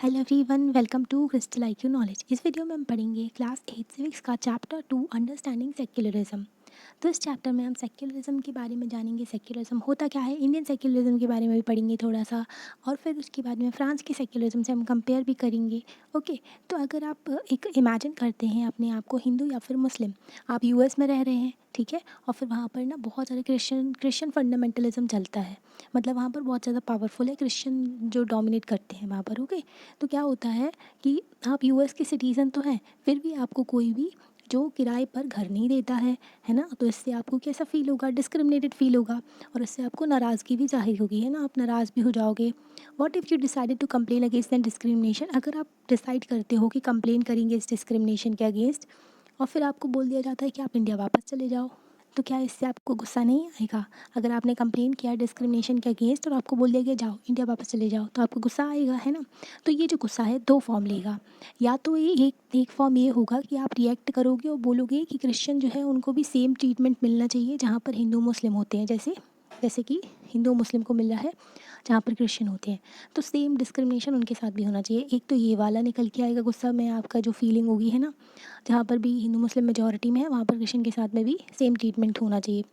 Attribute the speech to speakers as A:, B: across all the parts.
A: Hello everyone, welcome to crystal IQ knowledge. इस video में हम पढ़ेंगे क्लास 8 सिविक्स का चैप्टर 2 अंडरस्टैंडिंग सेक्युलरिज्म। तो इस चैप्टर में हम सेक्युलरिज्म के बारे में जानेंगे, सेक्युलरिज्म होता क्या है, इंडियन सेक्युलरिज्म के बारे में भी पढ़ेंगे थोड़ा सा, और फिर उसके बाद में फ्रांस की सेक्युलरिज्म से हम कंपेयर भी करेंगे। ओके, तो अगर आप एक इमेजिन करते हैं अपने आप को हिंदू या फिर मुस्लिम, आप यूएस में रह रहे हैं, ठीक है, और फिर वहाँ पर ना बहुत सारे क्रिश्चियन फंडामेंटलिज्म चलता है। मतलब वहाँ पर बहुत ज़्यादा पावरफुल है, क्रिश्चियन जो डोमिनेट करते हैं वहाँ पर। ओके, तो क्या होता है कि आप यूएस के सिटीज़न तो हैं, फिर भी आपको कोई भी जो किराए पर घर नहीं देता है ना, तो इससे आपको कैसा फ़ील होगा, डिस्क्रिमिनेटेड फ़ील होगा, और इससे आपको नाराज़गी भी ज़ाहिर होगी, है ना, आप नाराज़ भी हो जाओगे। What if you decided to complain against that discrimination, अगर आप डिसाइड करते हो कि कंप्लेन करेंगे इस डिस्क्रिमिनेशन के अगेंस्ट, और फिर आपको बोल दिया जाता है कि आप इंडिया वापस चले जाओ, तो क्या इससे आपको गुस्सा नहीं आएगा? अगर आपने कंप्लेन किया डिस्क्रिमिनेशन के अगेंस्ट और आपको बोल दिया गया जाओ इंडिया वापस चले जाओ, तो आपको गुस्सा आएगा, है ना। तो ये जो गुस्सा है दो फॉर्म लेगा। या तो ये एक फॉर्म ये होगा कि आप रिएक्ट करोगे और बोलोगे कि क्रिश्चियन जो है उनको भी सेम ट्रीटमेंट मिलना चाहिए जहाँ पर हिंदू मुस्लिम होते हैं, जैसे जैसे कि हिंदू मुस्लिम को मिल रहा है जहाँ पर क्रिश्चियन होते हैं, तो सेम डिस्क्रिमिनेशन उनके साथ भी होना चाहिए। एक तो ये वाला निकल के आएगा गुस्सा में, आपका जो फीलिंग होगी, है ना, जहाँ पर भी हिंदू मुस्लिम मेजॉरिटी में है वहाँ पर क्रिश्चियन के साथ में भी सेम ट्रीटमेंट होना चाहिए।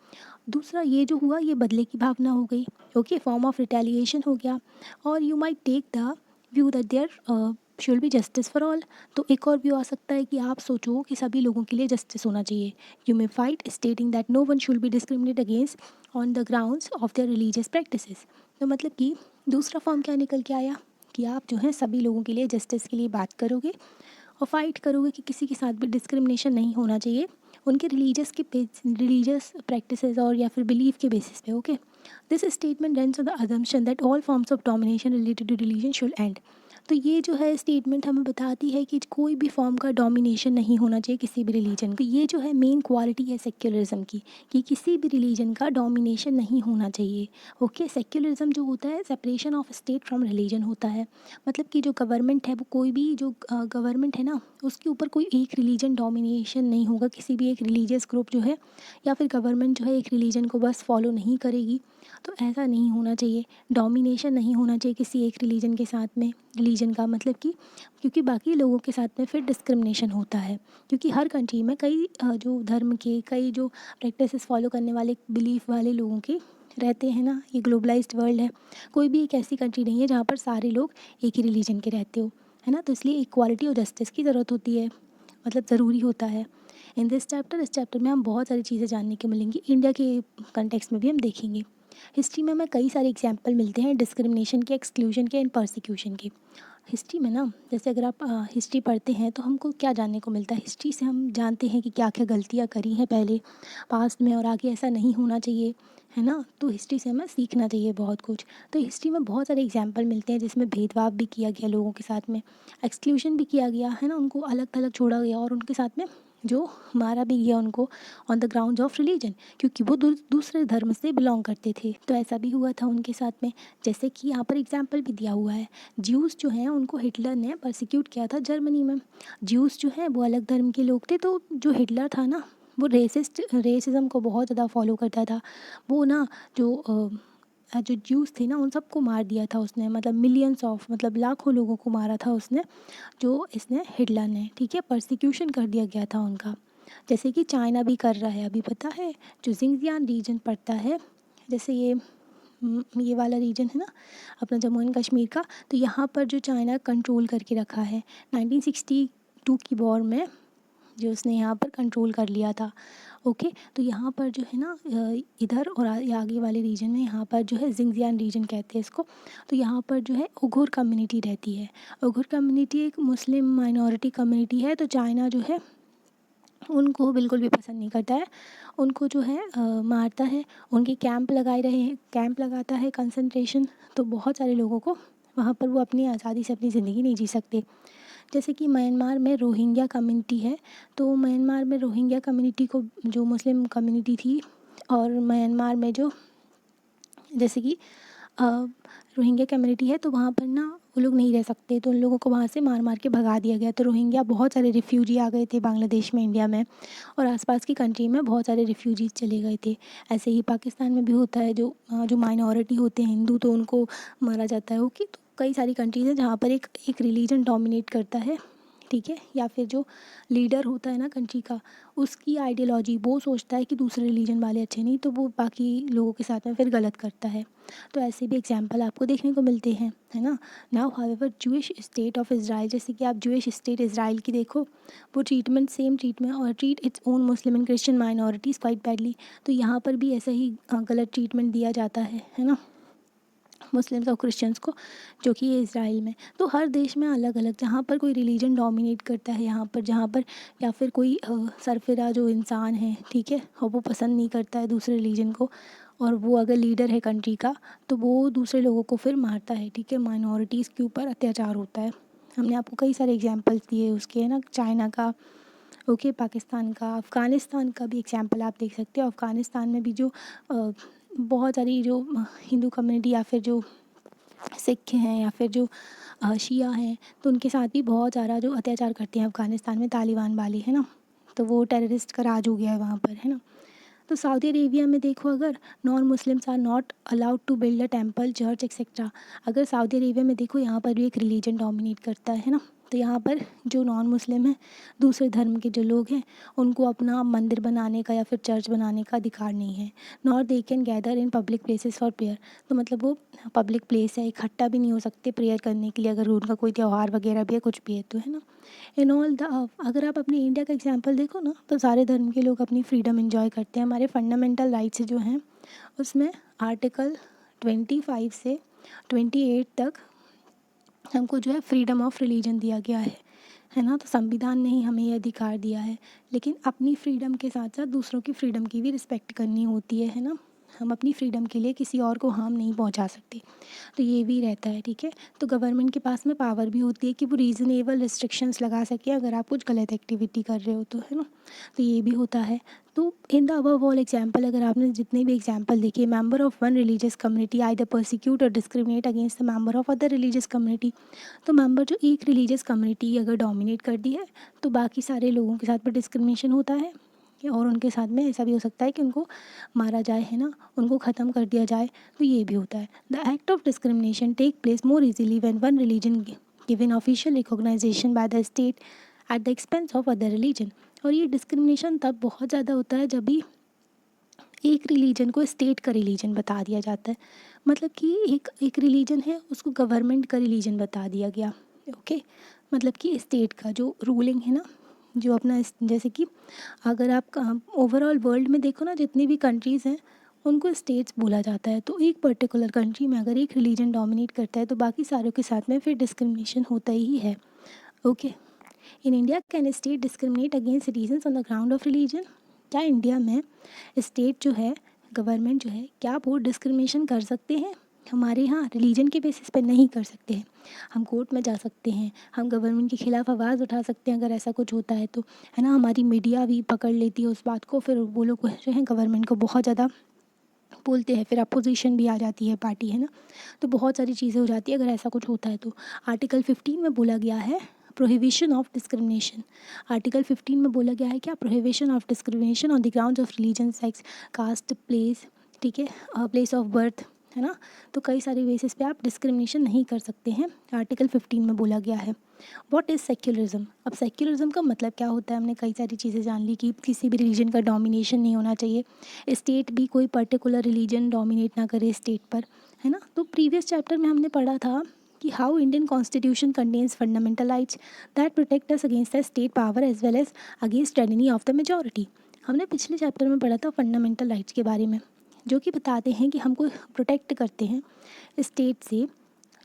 A: दूसरा ये जो हुआ, ये बदले की भावना हो गई। ओके, फॉर्म ऑफ रिटेलिएशन हो गया। और you might take the view that there should be justice for all. तो एक और व्यू आ सकता है कि आप सोचो कि सभी लोगों के लिए जस्टिस होना चाहिए। You may fight stating that no one should be discriminate against on the grounds of their religious practices. तो मतलब कि दूसरा फॉर्म क्या निकल के आया कि आप जो है सभी लोगों के लिए जस्टिस के लिए बात करोगे और फाइट करोगे कि किसी के साथ भी डिस्क्रिमिनेशन नहीं होना चाहिए उनके रिलीजियस प्रैक्टिसेस और या फिर बिलीफ के बेसिस पे। Okay, this statement runs on the assumption that all forms of domination related to religion should end. तो ये जो है स्टेटमेंट हमें बताती है कि कोई भी फॉर्म का डोमिनेशन नहीं होना चाहिए किसी भी रिलीजन। तो ये जो है मेन क्वालिटी है सेक्युलरिज्म की, कि किसी भी रिलीजन का डोमिनेशन नहीं होना चाहिए। ओके, सेक्युलरिज्म जो होता है separation of state from religion होता है। मतलब कि जो गवर्नमेंट है वो कोई भी जो गवर्नमेंट है ना, उसके ऊपर कोई एक रिलीजन डोमिनेशन नहीं होगा, किसी भी एक रिलीजियस ग्रुप जो है या फिर गवर्नमेंट जो है एक रिलीजन को बस फॉलो नहीं करेगी। तो ऐसा नहीं होना चाहिए, डोमिनेशन नहीं होना चाहिए किसी एक रिलीजन के साथ में। रिलीजन का मतलब कि क्योंकि बाकी लोगों के साथ में फिर डिस्क्रिमिनेशन होता है, क्योंकि हर कंट्री में कई जो धर्म के कई जो प्रैक्टिसेस फॉलो करने वाले बिलीफ वाले लोगों के रहते हैं ना। ये ग्लोबलाइज्ड वर्ल्ड है, कोई भी एक ऐसी कंट्री नहीं है जहाँ पर सारे लोग एक ही रिलीजन के रहते हो, है ना। तो इसलिए इक्वालिटी और जस्टिस की ज़रूरत होती है, मतलब ज़रूरी होता है। इन दिस चैप्टर, इस चैप्टर में हम बहुत सारी चीज़ें जानने को मिलेंगी, इंडिया के कंटेक्स्ट में भी हम देखेंगे। हिस्ट्री में हमें कई सारे एग्जाम्पल मिलते हैं डिस्क्रिमिनेशन के, एक्सक्लूजन के एंड परसिक्यूशन के। हिस्ट्री में ना, जैसे अगर आप हिस्ट्री पढ़ते हैं तो हमको क्या जानने को मिलता है, हिस्ट्री से हम जानते हैं कि क्या क्या गलतियाँ करी हैं पहले पास्ट में और आगे ऐसा नहीं होना चाहिए, है ना। तो हिस्ट्री से हमें सीखना चाहिए बहुत कुछ। तो हिस्ट्री में बहुत सारे एग्जाम्पल मिलते हैं जिसमें भेदभाव भी किया गया लोगों के साथ में, एक्सक्लूजन भी किया गया, है ना, उनको अलग थलग छोड़ा गया, और उनके साथ में जो मारा भी गया उनको on the ground of religion, क्योंकि वो दूसरे धर्म से बिलोंग करते थे। तो ऐसा भी हुआ था उनके साथ में, जैसे कि यहाँ पर एग्जाम्पल भी दिया हुआ है। ज्यूस जो हैं उनको हिटलर ने परसिक्यूट किया था जर्मनी में। ज्यूस जो हैं वो अलग धर्म के लोग थे, तो जो हिटलर था ना वो रेसिज्म को बहुत ज़्यादा फॉलो करता था। वो ना जो ज्यूस थे ना उन सबको मार दिया था उसने, मतलब मिलियंस ऑफ, मतलब लाखों लोगों को मारा था उसने, जो इसने हिटलर ने, ठीक है, परसिक्यूशन कर दिया गया था उनका। जैसे कि चाइना भी कर रहा है अभी, पता है, जो जिंगजियान रीजन पड़ता है, जैसे ये वाला रीजन है ना अपना जम्मू एंड कश्मीर का, तो यहाँ पर जो चाइना कंट्रोल करके रखा है 1962 की वॉर में, जो उसने यहाँ पर कंट्रोल कर लिया था। ओके, तो यहाँ पर जो है ना इधर और आगे वाले रीजन में, यहाँ पर जो है जिंगजियान रीजन कहते हैं इसको। तो यहाँ पर जो है उइघुर कम्युनिटी रहती है। उइघुर कम्युनिटी एक मुस्लिम माइनॉरिटी कम्युनिटी है, तो चाइना जो है उनको बिल्कुल भी पसंद नहीं करता है, उनको जो है मारता है, उनके कैंप लगाता है कंसंट्रेशन। तो बहुत सारे लोगों को वहाँ पर वो अपनी आज़ादी से अपनी ज़िंदगी नहीं जी सकते। जैसे कि म्यांमार में रोहिंग्या कम्युनिटी है, तो म्यांमार में रोहिंग्या कम्युनिटी को, जो मुस्लिम कम्युनिटी थी, और म्यांमार में जो जैसे कि रोहिंग्या कम्युनिटी है, तो वहाँ पर ना वो लोग नहीं रह सकते, तो उन लोगों को वहाँ से मार मार के भगा दिया गया। तो रोहिंग्या बहुत सारे रिफ्यूजी आ गए थे बांग्लादेश में, इंडिया में, और आसपास की कंट्री में बहुत सारे रिफ्यूजीज चले गए थे। ऐसे ही पाकिस्तान में भी होता है, जो माइनॉरिटी होते हैं हिंदू, तो उनको मारा जाता है। ओके, तो कई सारी कंट्रीज़ हैं जहाँ पर एक एक रिलीजन डोमिनेट करता है, ठीक है, या फिर जो लीडर होता है ना कंट्री का, उसकी आइडियोलॉजी वो सोचता है कि दूसरे रिलीजन वाले अच्छे नहीं, तो वो बाकी लोगों के साथ में फिर गलत करता है। तो ऐसे भी एग्जांपल आपको देखने को मिलते हैं, है ना। Now however Jewish state of Israel, जैसे कि आप जूइश स्टेट इज़राइल की देखो, वो ट्रीटमेंट सेम ट्रीटमेंट और treat its own Muslim and Christian minorities quite badly. तो यहाँ पर भी ऐसा ही गलत ट्रीटमेंट दिया जाता है ना, मुस्लिम्स और क्रिश्चियंस को, जो कि ये इज़राइल में। तो हर देश में अलग अलग, जहाँ पर कोई रिलीजन डोमिनेट करता है यहाँ पर, जहाँ पर या फिर कोई सरफिरा जो इंसान है, ठीक है, और वो पसंद नहीं करता है दूसरे रिलीजन को, और वो अगर लीडर है कंट्री का, तो वो दूसरे लोगों को फिर मारता है, ठीक है, माइनॉरिटीज़ के ऊपर अत्याचार होता है। हमने आपको कई सारे एग्जाम्पल्स दिए उसके, है ना, चाइना का, ओके, पाकिस्तान का, अफ़गानिस्तान का भी एग्जाम्पल आप देख सकते हो। अफ़गानिस्तान में भी जो बहुत सारी जो हिंदू कम्युनिटी या फिर जो सिख हैं या फिर जो शिया हैं, तो उनके साथ भी बहुत ज़्यादा जो अत्याचार करते हैं अफ़गानिस्तान में तालिबान वाले, है ना। तो वो टेररिस्ट का राज हो गया है वहाँ पर, है ना। तो सऊदी अरेबिया में देखो, अगर non Muslims are not allowed to build a temple, church etcetera. अगर सऊदी अरेबिया में देखो, यहाँ पर भी एक रिलीजन डोमिनेट करता है ना। तो यहाँ पर जो नॉन मुस्लिम हैं, दूसरे धर्म के जो लोग हैं, उनको अपना मंदिर बनाने का या फिर चर्च बनाने का अधिकार नहीं है। Nor they can gather in public places for prayer. तो मतलब वो पब्लिक प्लेस है, इकट्ठा भी नहीं हो सकते प्रेयर करने के लिए, अगर उनका कोई त्यौहार वगैरह भी है, कुछ भी है तो, है ना। इन ऑल द, अगर आप अपने इंडिया का एग्जांपल देखो ना, तो सारे धर्म के लोग अपनी फ्रीडम एंजॉय करते हैं। हमारे फंडामेंटल राइट्स जो हैं, उसमें आर्टिकल 25 से 28 तक हमको जो है फ्रीडम ऑफ रिलीजन दिया गया है ना। तो संविधान ने ही हमें ये अधिकार दिया है, लेकिन अपनी फ्रीडम के साथ साथ दूसरों की फ्रीडम की भी रिस्पेक्ट करनी होती है ना। हम अपनी फ्रीडम के लिए किसी और को हार्म नहीं पहुंचा सकते, तो ये भी रहता है, ठीक है। तो गवर्नमेंट के पास में पावर भी होती है कि वो रीज़नेबल रिस्ट्रिक्शंस लगा सके अगर आप कुछ गलत एक्टिविटी कर रहे हो तो, है ना। तो ये भी होता है। तो in the above all example, अगर आपने जितने भी एग्जाम्पल देखे, member of one religious community either persecute और discriminate against the member of other religious community. तो मेंबर जो एक रिलीजियस कम्युनिटी अगर डोमिनेट कर दी है, तो बाकी सारे लोगों के साथ पर डिस्क्रिमिनेशन होता है, और उनके साथ में ऐसा भी हो सकता है कि उनको मारा जाए, है ना, उनको ख़त्म कर दिया जाए। तो ये भी होता है। The act of discrimination take place more easily when one religion given official recognization by the state at the expense of other religion. और ये डिस्क्रिमिनेशन तब बहुत ज़्यादा होता है जब भी एक रिलीजन को स्टेट का रिलीजन बता दिया जाता है। मतलब कि एक रिलीजन है, उसको गवर्नमेंट का रिलीजन बता दिया गया, ओके। मतलब कि स्टेट का जो रूलिंग है ना, जो अपना जैसे कि अगर आप ओवरऑल वर्ल्ड में देखो ना, जितनी भी कंट्रीज़ हैं उनको स्टेट्स बोला जाता है। तो एक पर्टिकुलर कंट्री में अगर एक रिलीजन डोमिनेट करता है, तो बाकी सारों के साथ में फिर डिस्क्रिमिनेशन होता ही है, okay. In India can state discriminate against citizens on the ground of religion. क्या इंडिया में स्टेट जो है, गवर्नमेंट जो है, क्या वो डिस्क्रिमिनेशन कर सकते हैं? हमारे यहाँ रिलीजन के बेसिस पे नहीं कर सकते हैं। हम कोर्ट में जा सकते हैं, हम गवर्नमेंट के ख़िलाफ़ आवाज़ उठा सकते हैं अगर ऐसा कुछ होता है तो, है ना। हमारी मीडिया भी पकड़ लेती है उस बात को, फिर वो लोग जो है गवर्नमेंट को बहुत ज़्यादा बोलते हैं, फिर अपोजिशन भी आ जाती है पार्टी, है ना। तो बहुत सारी चीज़ें हो जाती है अगर ऐसा कुछ होता है तो। आर्टिकल 15 में बोला गया है प्रोहिबिशन ऑफ डिस्क्रिमिनेशन। आर्टिकल 15 में बोला गया है क्या? Prohibition of discrimination on the grounds of religion, sex, caste, place, ठीक है, प्लेस ऑफ बर्थ, है ना। तो कई सारे बेसिस पे आप डिस्क्रिमिनेशन नहीं कर सकते हैं, आर्टिकल 15 में बोला गया है। What is secularism? अब सेक्युलरिज्म का मतलब क्या होता है, हमने कई सारी चीज़ें जान ली कि किसी भी रिलीजन का डोमिनेशन नहीं होना चाहिए, स्टेट भी कोई पर्टिकुलर रिलीजन डोमिनेट ना करे स्टेट पर, है ना। तो प्रीवियस चैप्टर में हमने पढ़ा था कि how Indian constitution contains fundamental rights that protect us against the state power as well as against tyranny of the majority. हमने पिछले चैप्टर में पढ़ा था फंडामेंटल राइट्स के बारे में, जो कि बताते हैं कि हमको प्रोटेक्ट करते हैं स्टेट से,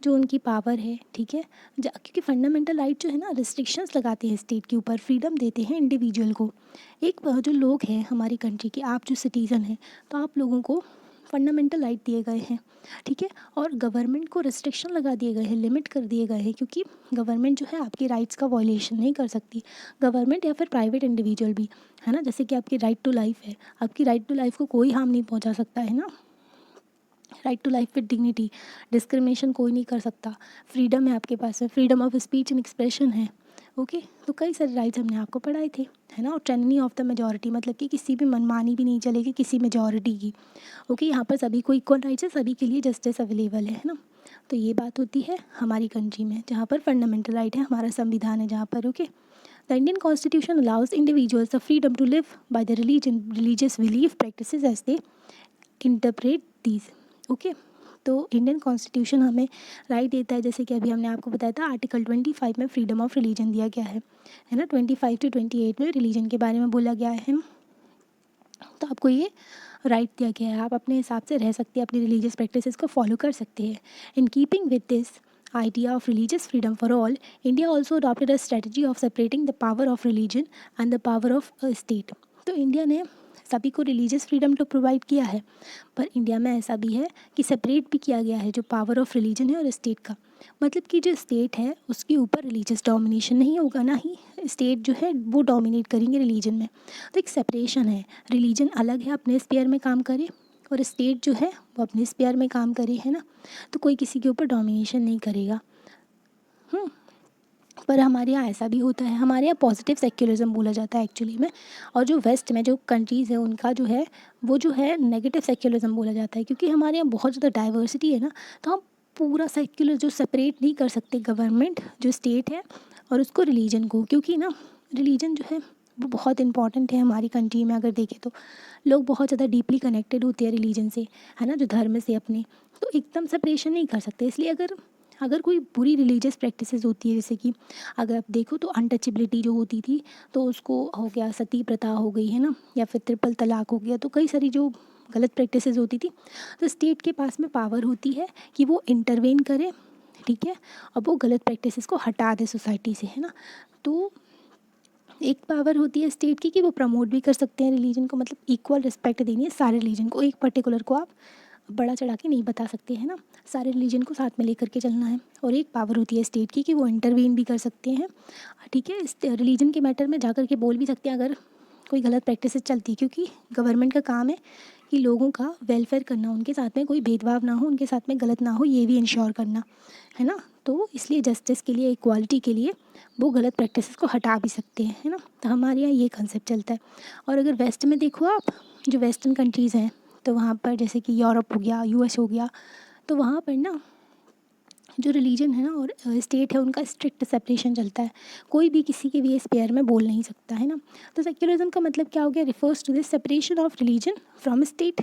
A: जो उनकी पावर है, ठीक है। क्योंकि फंडामेंटल राइट जो है ना, रिस्ट्रिक्शंस लगाते हैं स्टेट के ऊपर, फ्रीडम देते हैं इंडिविजुअल को। एक जो लोग हैं हमारी कंट्री के, आप जो सिटीज़न हैं, तो आप लोगों को फंडामेंटल राइट दिए गए हैं, ठीक है। और गवर्नमेंट को रिस्ट्रिक्शन लगा दिए गए हैं, लिमिट कर दिए गए हैं, क्योंकि गवर्नमेंट जो है आपके राइट्स का वायलेशन नहीं कर सकती, गवर्नमेंट या फिर प्राइवेट इंडिविजुअल भी, है ना। जैसे कि आपकी राइट टू लाइफ है, आपकी राइट टू लाइफ को कोई हार्म नहीं पहुंचा सकता, है ना। Right to life with dignity, discrimination कोई नहीं कर सकता, फ्रीडम है आपके पास में, freedom of speech and expression है, ओके। तो कई सारे राइट्स हमने आपको पढ़ाए थे, है ना। और टायरनी ऑफ द मेजॉरिटी, मतलब कि किसी भी मनमानी भी नहीं चलेगी किसी मेजॉरिटी की, ओके। यहाँ पर सभी को इक्वल राइट्स है, सभी के लिए जस्टिस अवेलेबल है ना। तो ये बात होती है हमारी कंट्री में, जहाँ पर फंडामेंटल राइट है, हमारा संविधान है जहाँ पर। Okay, the Indian constitution allows individuals the freedom to live by the religious belief practices as they interpret these. Okay, तो इंडियन कॉन्स्टिट्यूशन हमें राइट देता है, जैसे कि अभी हमने आपको बताया था आर्टिकल 25 में फ्रीडम ऑफ रिलीजन दिया गया है ना। 25 to 28 में रिलीजन के बारे में बोला गया है। तो आपको ये राइट दिया गया है, आप अपने हिसाब से रह सकते हैं, अपनी रिलीजियस प्रैक्टिसेस को फॉलो कर सकते हैं। In keeping with this idea of religious freedom for all, India also adopted a strategy of separating the power of religion and the power of a state. तो इंडिया ने सभी को religious freedom तो provide किया है, पर India में ऐसा भी है कि सेपरेट भी किया गया है जो पावर ऑफ रिलीजन है और स्टेट का। मतलब कि जो स्टेट है उसके ऊपर रिलीजियस डोमिनेशन नहीं होगा, ना ही स्टेट जो है वो डोमिनेट करेंगे रिलीजन में। तो एक सेपरेशन है, रिलीजन अलग है, अपने स्पेयर में काम करे, और स्टेट जो है वो अपने स्पेयर में काम करे, है ना। तो कोई किसी के ऊपर डोमिनेशन नहीं करेगा। पर हमारे यहाँ ऐसा भी होता है, हमारे यहाँ पॉजिटिव सेक्युलरिज्म बोला जाता है एक्चुअली में, और जो वेस्ट में जो कंट्रीज़ है उनका जो है वो जो है नेगेटिव सेक्युलरिज्म बोला जाता है, क्योंकि हमारे यहाँ बहुत ज़्यादा डाइवर्सिटी है ना। तो हम पूरा सेक्युलर जो सेपरेट नहीं कर सकते गवर्नमेंट जो स्टेट है और उसको रिलीजन को, क्योंकि ना रिलीजन जो है वो बहुत इंपॉर्टेंट है हमारी कंट्री में। अगर देखें तो लोग बहुत ज़्यादा डीपली कनेक्टेड होते हैं रिलीजन से, है ना, जो धर्म से अपने, तो एकदम सेपरेशन नहीं कर सकते। इसलिए अगर कोई बुरी रिलीजियस प्रैक्टिसेस होती है, जैसे कि अगर आप देखो तो अनटचेबिलिटी जो होती थी तो उसको हो गया, सती प्रथा हो गई, है ना, या फिर ट्रिपल तलाक हो गया, तो कई सारी जो गलत प्रैक्टिसेस होती थी, तो स्टेट के पास में पावर होती है कि वो इंटरवेन करे, ठीक है, और वो गलत प्रैक्टिसेस को हटा दे सोसाइटी से, है ना। तो एक पावर होती है स्टेट की कि वो प्रमोट भी कर सकते हैं रिलीजन को, मतलब इक्वल रिस्पेक्ट देनी है सारे रिलीजन को, एक पर्टिकुलर को आप बड़ा चढ़ा के नहीं बता सकते, है ना, सारे रिलीजन को साथ में लेकर के चलना है। और एक पावर होती है स्टेट की कि वो इंटरवीन भी कर सकते हैं, ठीक है, इस रिलीजन के मैटर में जाकर के बोल भी सकते हैं अगर कोई गलत प्रैक्टिस चलती है, क्योंकि गवर्नमेंट का काम है कि लोगों का वेलफेयर करना, उनके साथ में कोई भेदभाव ना हो, उनके साथ में गलत ना हो, ये भी इंश्योर करना, है ना। तो इसलिए जस्टिस के लिए, इक्वालिटी के लिए वो गलत प्रैक्टिसेस को हटा भी सकते हैं, है ना। तो हमारे यहाँ ये कंसेप्ट चलता है। और अगर वेस्ट में देखो आप, जो वेस्टर्न कंट्रीज़ हैं, तो वहाँ पर जैसे कि यूरोप हो गया, यूएस हो गया, तो वहाँ पर ना जो रिलीजन है ना और स्टेट है उनका स्ट्रिक्ट सेपरेशन चलता है, कोई भी किसी के भी स्पेयर में बोल नहीं सकता, है ना। तो सेक्युलरिज्म का मतलब क्या हो गया, refers to this separation of religion from state.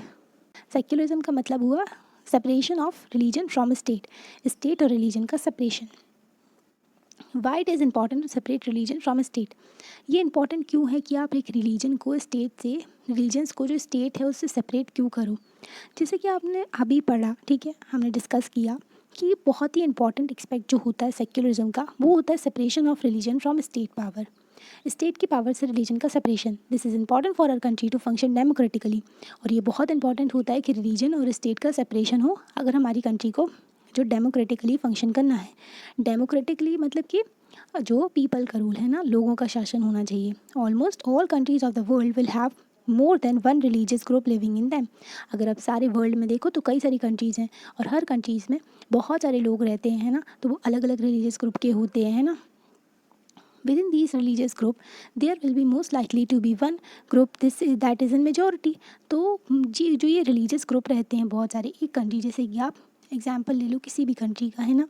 A: Secularism का मतलब हुआ separation of religion from state, state और रिलीजन का separation. Why it is important to separate religion from state. ये इंपॉर्टेंट क्यों है कि आप एक रिलीजन को स्टेट से, रिलीजन्स को जो स्टेट है उससे सेपरेट क्यों करो। जैसे कि आपने अभी पढ़ा, ठीक है, हमने डिस्कस किया कि बहुत ही इंपॉर्टेंट एक्सपेक्ट जो होता है सेक्युलरिज्म का, वो होता है separation of religion from state power, state की पावर से रिलीजन का separation. This is important for our country to function democratically. और ये बहुत इंपॉर्टेंट होता है कि रिलीजन और स्टेट का सेपरेशन हो अगर हमारी कंट्री को जो डेमोक्रेटिकली फंक्शन करना है। डेमोक्रेटिकली मतलब कि जो पीपल का रूल है ना, लोगों का शासन होना चाहिए। Almost all countries of the world will have more than one religious group living in them. अगर आप सारे वर्ल्ड में देखो तो कई सारी कंट्रीज़ हैं और हर कंट्रीज़ में बहुत सारे लोग रहते हैं, है ना, तो वो अलग अलग रिलीजियस ग्रुप के होते हैं, है ना। Within these religious group, there will be most likely to be one group that is in majority. तो जी जो ये religious group रहते हैं बहुत सारे, एक कंट्री जैसे कि आप एग्जांपल ले लो किसी भी कंट्री का, है ना,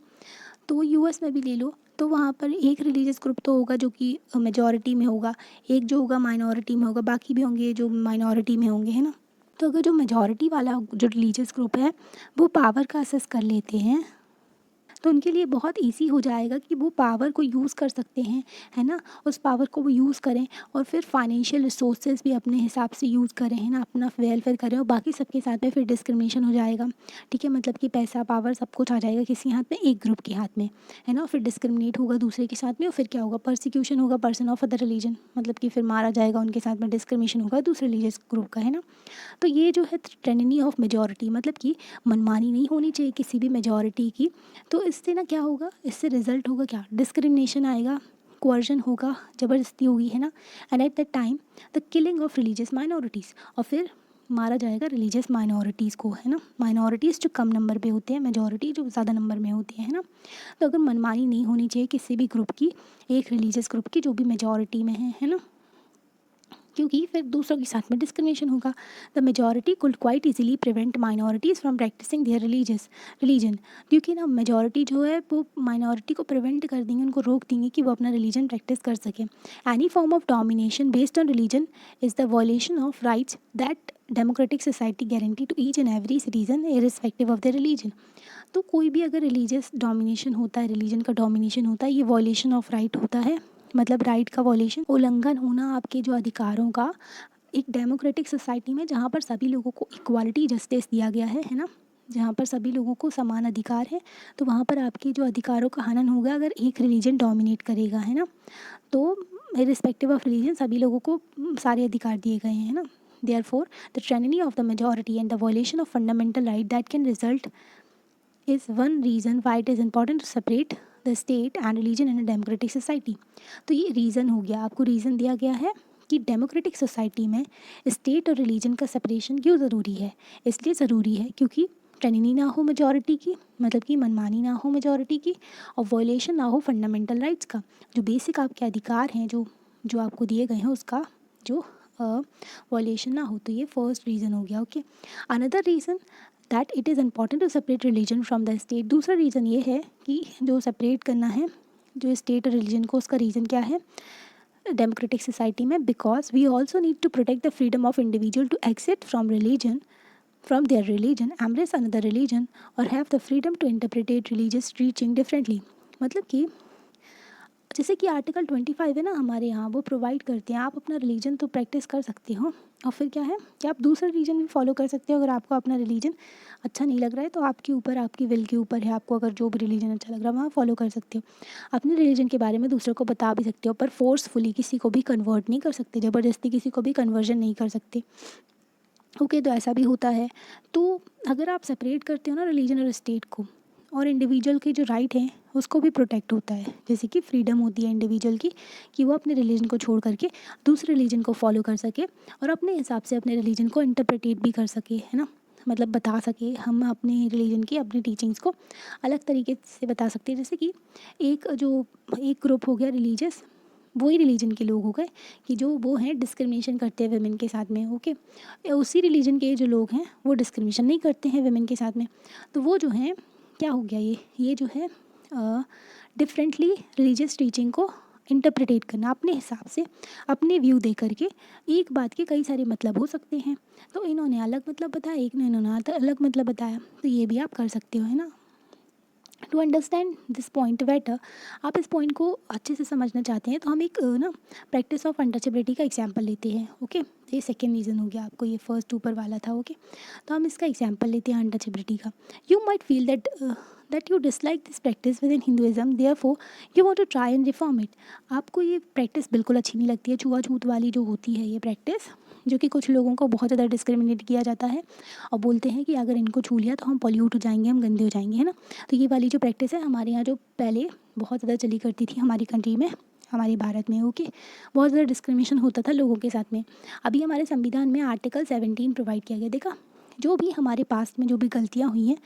A: तो यूएस में भी ले लो, तो वहाँ पर एक रिलीजियस ग्रुप तो होगा जो कि मेजॉरिटी में होगा, एक जो होगा माइनॉरिटी में होगा, बाकी भी होंगे जो माइनॉरिटी में होंगे, है ना। तो अगर जो मेजॉरिटी वाला जो रिलीजियस ग्रुप है वो पावर का असेस कर लेते हैं तो उनके लिए बहुत इजी हो जाएगा कि वो पावर को यूज़ कर सकते हैं, है ना, उस पावर को वो यूज़ करें और फिर फाइनेंशियल रिसोर्सेज भी अपने हिसाब से यूज़ करें, है ना, अपना वेलफेयर करें, और बाकी सबके साथ में फिर डिस्क्रिमिनेशन हो जाएगा, ठीक है, मतलब कि पैसा पावर सब कुछ आ जाएगा किसी हाथ में, एक ग्रुप के हाथ में, है ना, फिर डिस्क्रिमिनेट होगा दूसरे के साथ में, और फिर क्या होगा, परसिक्यूशन होगा पर्सन ऑफ अदर रिलीजन, मतलब कि फिर मारा जाएगा, उनके साथ में डिस्क्रिमिनेशन होगा दूसरे रिलीजियस ग्रुप का, है ना। तो ये जो है ट्रेनिनी ऑफ मेजॉरिटी, मतलब कि मनमानी नहीं होनी चाहिए किसी भी मेजॉरिटी की। तो इससे ना क्या होगा, इससे रिजल्ट होगा क्या, डिस्क्रिमिनेशन आएगा, कोअर्जन होगा, ज़बरदस्ती होगी, है ना, and at that time the killing of religious minorities, और फिर मारा जाएगा रिलीजियस माइनॉरिटीज़ को, है ना। माइनॉरिटीज़ जो कम नंबर पे होते हैं, मेजॉरिटी जो ज़्यादा नंबर में होती है ना। तो अगर मनमानी नहीं होनी चाहिए किसी भी ग्रुप की, एक रिलीजियस ग्रुप की जो भी मेजॉरिटी में है ना। क्योंकि फिर दूसरों के साथ में डिस्क्रिमिनेशन होगा। The majority could quite easily prevent minorities from practising their religion, क्योंकि ना मेजॉरिटी जो है वो माइनॉरिटी को प्रिवेंट कर देंगे, उनको रोक देंगे कि वो अपना रिलीजन प्रैक्टिस कर सकें। Any form of domination based on religion is the violation of rights that democratic society guarantee to each and every citizen irrespective of the religion. तो कोई भी अगर रिलीजियस डोमिनेशन होता है, रिलीजन का डोमिनेशन होता है, ये वॉयलेशन ऑफ राइट होता है, मतलब राइट का वॉयलेशन, उल्लंघन होना आपके जो अधिकारों का एक डेमोक्रेटिक सोसाइटी में, जहाँ पर सभी लोगों को इक्वालिटी जस्टिस दिया गया है ना, जहाँ पर सभी लोगों को समान अधिकार है, तो वहाँ पर आपके जो अधिकारों का हनन होगा अगर एक रिलीजन डोमिनेट करेगा, है ना। तो इररिस्पेक्टिव ऑफ रिलीजन सभी लोगों को सारे अधिकार दिए गए हैं ना। Therefore, the tyranny of the majority and the violation of fundamental right that can result is one reason why it is important to separate the state and religion in a democratic society। तो ये reason हो गया, आपको reason दिया गया है कि democratic society में स्टेट और रिलीजन का सेपरेशन क्यों ज़रूरी है। इसलिए ज़रूरी है क्योंकि टायरनी ना हो मेजॉरिटी की, मतलब कि मनमानी ना हो मेजॉरिटी की, और वॉयलेशन ना हो फंडामेंटल राइट्स का, जो बेसिक आपके अधिकार हैं जो जो आपको दिए गए हैं उसका जो वॉयलेशन ना हो। तो ये फर्स्ट रीज़न हो गया। Okay, another reason that it is important to separate religion from the state. दूसरा रीज़न ये है कि जो सेपरेट करना है जो स्टेट और रिलीजन को, उसका रीज़न क्या है डेमोक्रेटिक सोसाइटी में, because we also need to protect the freedom of individual to exit from their religion, embrace another religion, or have the freedom to interpret religious teaching differently। मतलब कि जैसे कि article 25 है ना हमारे यहाँ, वो प्रोवाइड करते हैं आप अपना रिलीजन तो प्रैक्टिस कर सकते हो, और फिर क्या है कि आप दूसरा रिलीजन भी फॉलो कर सकते हो। अगर आपको अपना रिलीजन अच्छा नहीं लग रहा है तो आपके ऊपर, आपकी विल के ऊपर है, आपको अगर जो भी रिलीजन अच्छा लग रहा है वहाँ फॉलो कर सकते हो। अपने रिलीजन के बारे में दूसरों को बता भी सकते हो, पर फोर्सफुली किसी को भी कन्वर्ट नहीं कर सकते, ज़बरदस्ती किसी को भी कन्वर्जन नहीं कर सकते। ओके, तो ऐसा भी होता है। तो अगर आप सेपरेट करते हो ना रिलीजन और स्टेट को, और इंडिविजुअल के जो राइट हैं उसको भी प्रोटेक्ट होता है, जैसे कि फ्रीडम होती है इंडिविजुअल की कि वो अपने रिलीजन को छोड़ करके दूसरे रिलीजन को फॉलो कर सके और अपने हिसाब से अपने रिलीजन को इंटरप्रेटेट भी कर सके, है ना, मतलब बता सके। हम अपने रिलीजन की अपनी टीचिंग्स को अलग तरीके से बता सकते हैं। जैसे कि एक ग्रुप हो गया रिलीजियस, वही रिलीजन के लोग हो गए कि जो वो हैं डिस्क्रिमिनेशन करते हैं वेमेन के साथ में। ओके, उसी रिलीजन के जो लोग हैं वो डिस्क्रिमिनेशन नहीं करते हैं वेमेन के साथ में। तो वो जो हैं क्या हो गया, ये जो है डिफरेंटली रिलीजियस टीचिंग को इंटरप्रिटेट करना अपने हिसाब से, अपने व्यू दे करके। एक बात के कई सारे मतलब हो सकते हैं, तो इन्होंने अलग मतलब बताया, एक ने इन्होंने अलग मतलब बताया, तो ये भी आप कर सकते हो, है ना। To understand this point better, आप इस पॉइंट को अच्छे से समझना चाहते हैं तो हम एक ना प्रैक्टिस ऑफ अनटचेबिलिटी का एग्जांपल लेते हैं। ओके, ये सेकेंड रीज़न हो गया, आपको ये फर्स्ट ऊपर वाला था। ओके, तो हम इसका एग्जांपल लेते हैं अनटचेबिलिटी का। You might feel that you dislike this practice within Hinduism, therefore you want to try and reform it. आपको ये प्रैक्टिस बिल्कुल अच्छी नहीं लगती है, छुआछूत वाली जो होती है ये प्रैक्टिस, जो कि कुछ लोगों को बहुत ज़्यादा डिस्क्रिमिनेट किया जाता है और बोलते हैं कि अगर इनको छू लिया तो हम पॉल्यूट हो जाएंगे, हम गंदे हो जाएंगे, है ना। तो ये वाली जो प्रैक्टिस है हमारे यहाँ जो पहले बहुत ज़्यादा चली करती थी हमारी कंट्री में, हमारे भारत में। ओके, बहुत ज़्यादा डिस्क्रिमिनेशन होता था लोगों के साथ में। अभी हमारे संविधान में आर्टिकल 17 प्रोवाइड किया गया। देखा, जो भी हमारे पास में जो भी गलतियाँ हुई हैं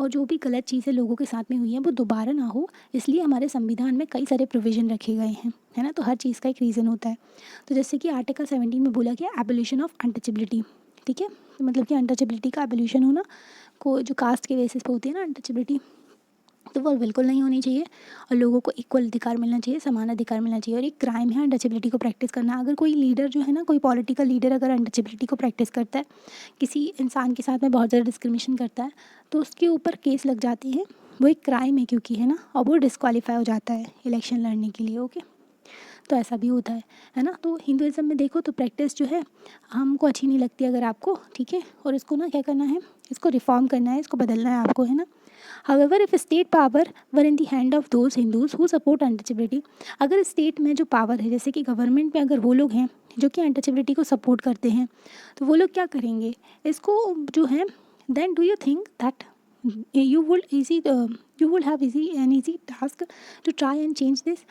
A: और जो भी गलत चीज़ें लोगों के साथ में हुई हैं वो दोबारा ना हो, इसलिए हमारे संविधान में कई सारे प्रोविज़न रखे गए हैं, है ना। तो हर चीज़ का एक रीज़न होता है। तो जैसे कि आर्टिकल 17 में बोला गया एबोलिशन ऑफ अनटचेबिलिटी, ठीक है, तो मतलब कि अनटचेबिलिटी का एबोल्यूशन होना, को जो कास्ट के बेसिस पे होती है ना अनटचेबिलिटी, तो वो बिल्कुल नहीं होनी चाहिए और लोगों को इक्वल अधिकार मिलना चाहिए, समान अधिकार मिलना चाहिए। और एक क्राइम है अनटचेबिलिटी को प्रैक्टिस करना। अगर कोई लीडर जो है ना, कोई पॉलिटिकल लीडर अगर अनटचेबिलिटी को प्रैक्टिस करता है, किसी इंसान के साथ में बहुत ज़्यादा डिस्क्रिमिनेशन करता है, तो उसके ऊपर केस लग जाते हैं। वो एक क्राइम है क्योंकि, है ना, और वो डिस्क्वालीफाई हो जाता है इलेक्शन लड़ने के लिए। ओके, तो ऐसा भी होता है ना। तो हिंदुइज्म में देखो तो प्रैक्टिस जो है हमको अच्छी नहीं लगती अगर आपको, ठीक है, और इसको ना क्या करना है, इसको रिफॉर्म करना है, इसको बदलना है आपको, है ना। However, if state power were in the hand of those Hindus who support untouchability, अगर स्टेट में जो पावर है, जैसे कि गवर्नमेंट में अगर वो लोग हैं जो कि अनटचेबिलिटी को सपोर्ट करते हैं, तो वो लोग क्या करेंगे इसको जो है, then do you think that you will easy you will have an easy task to try and change this।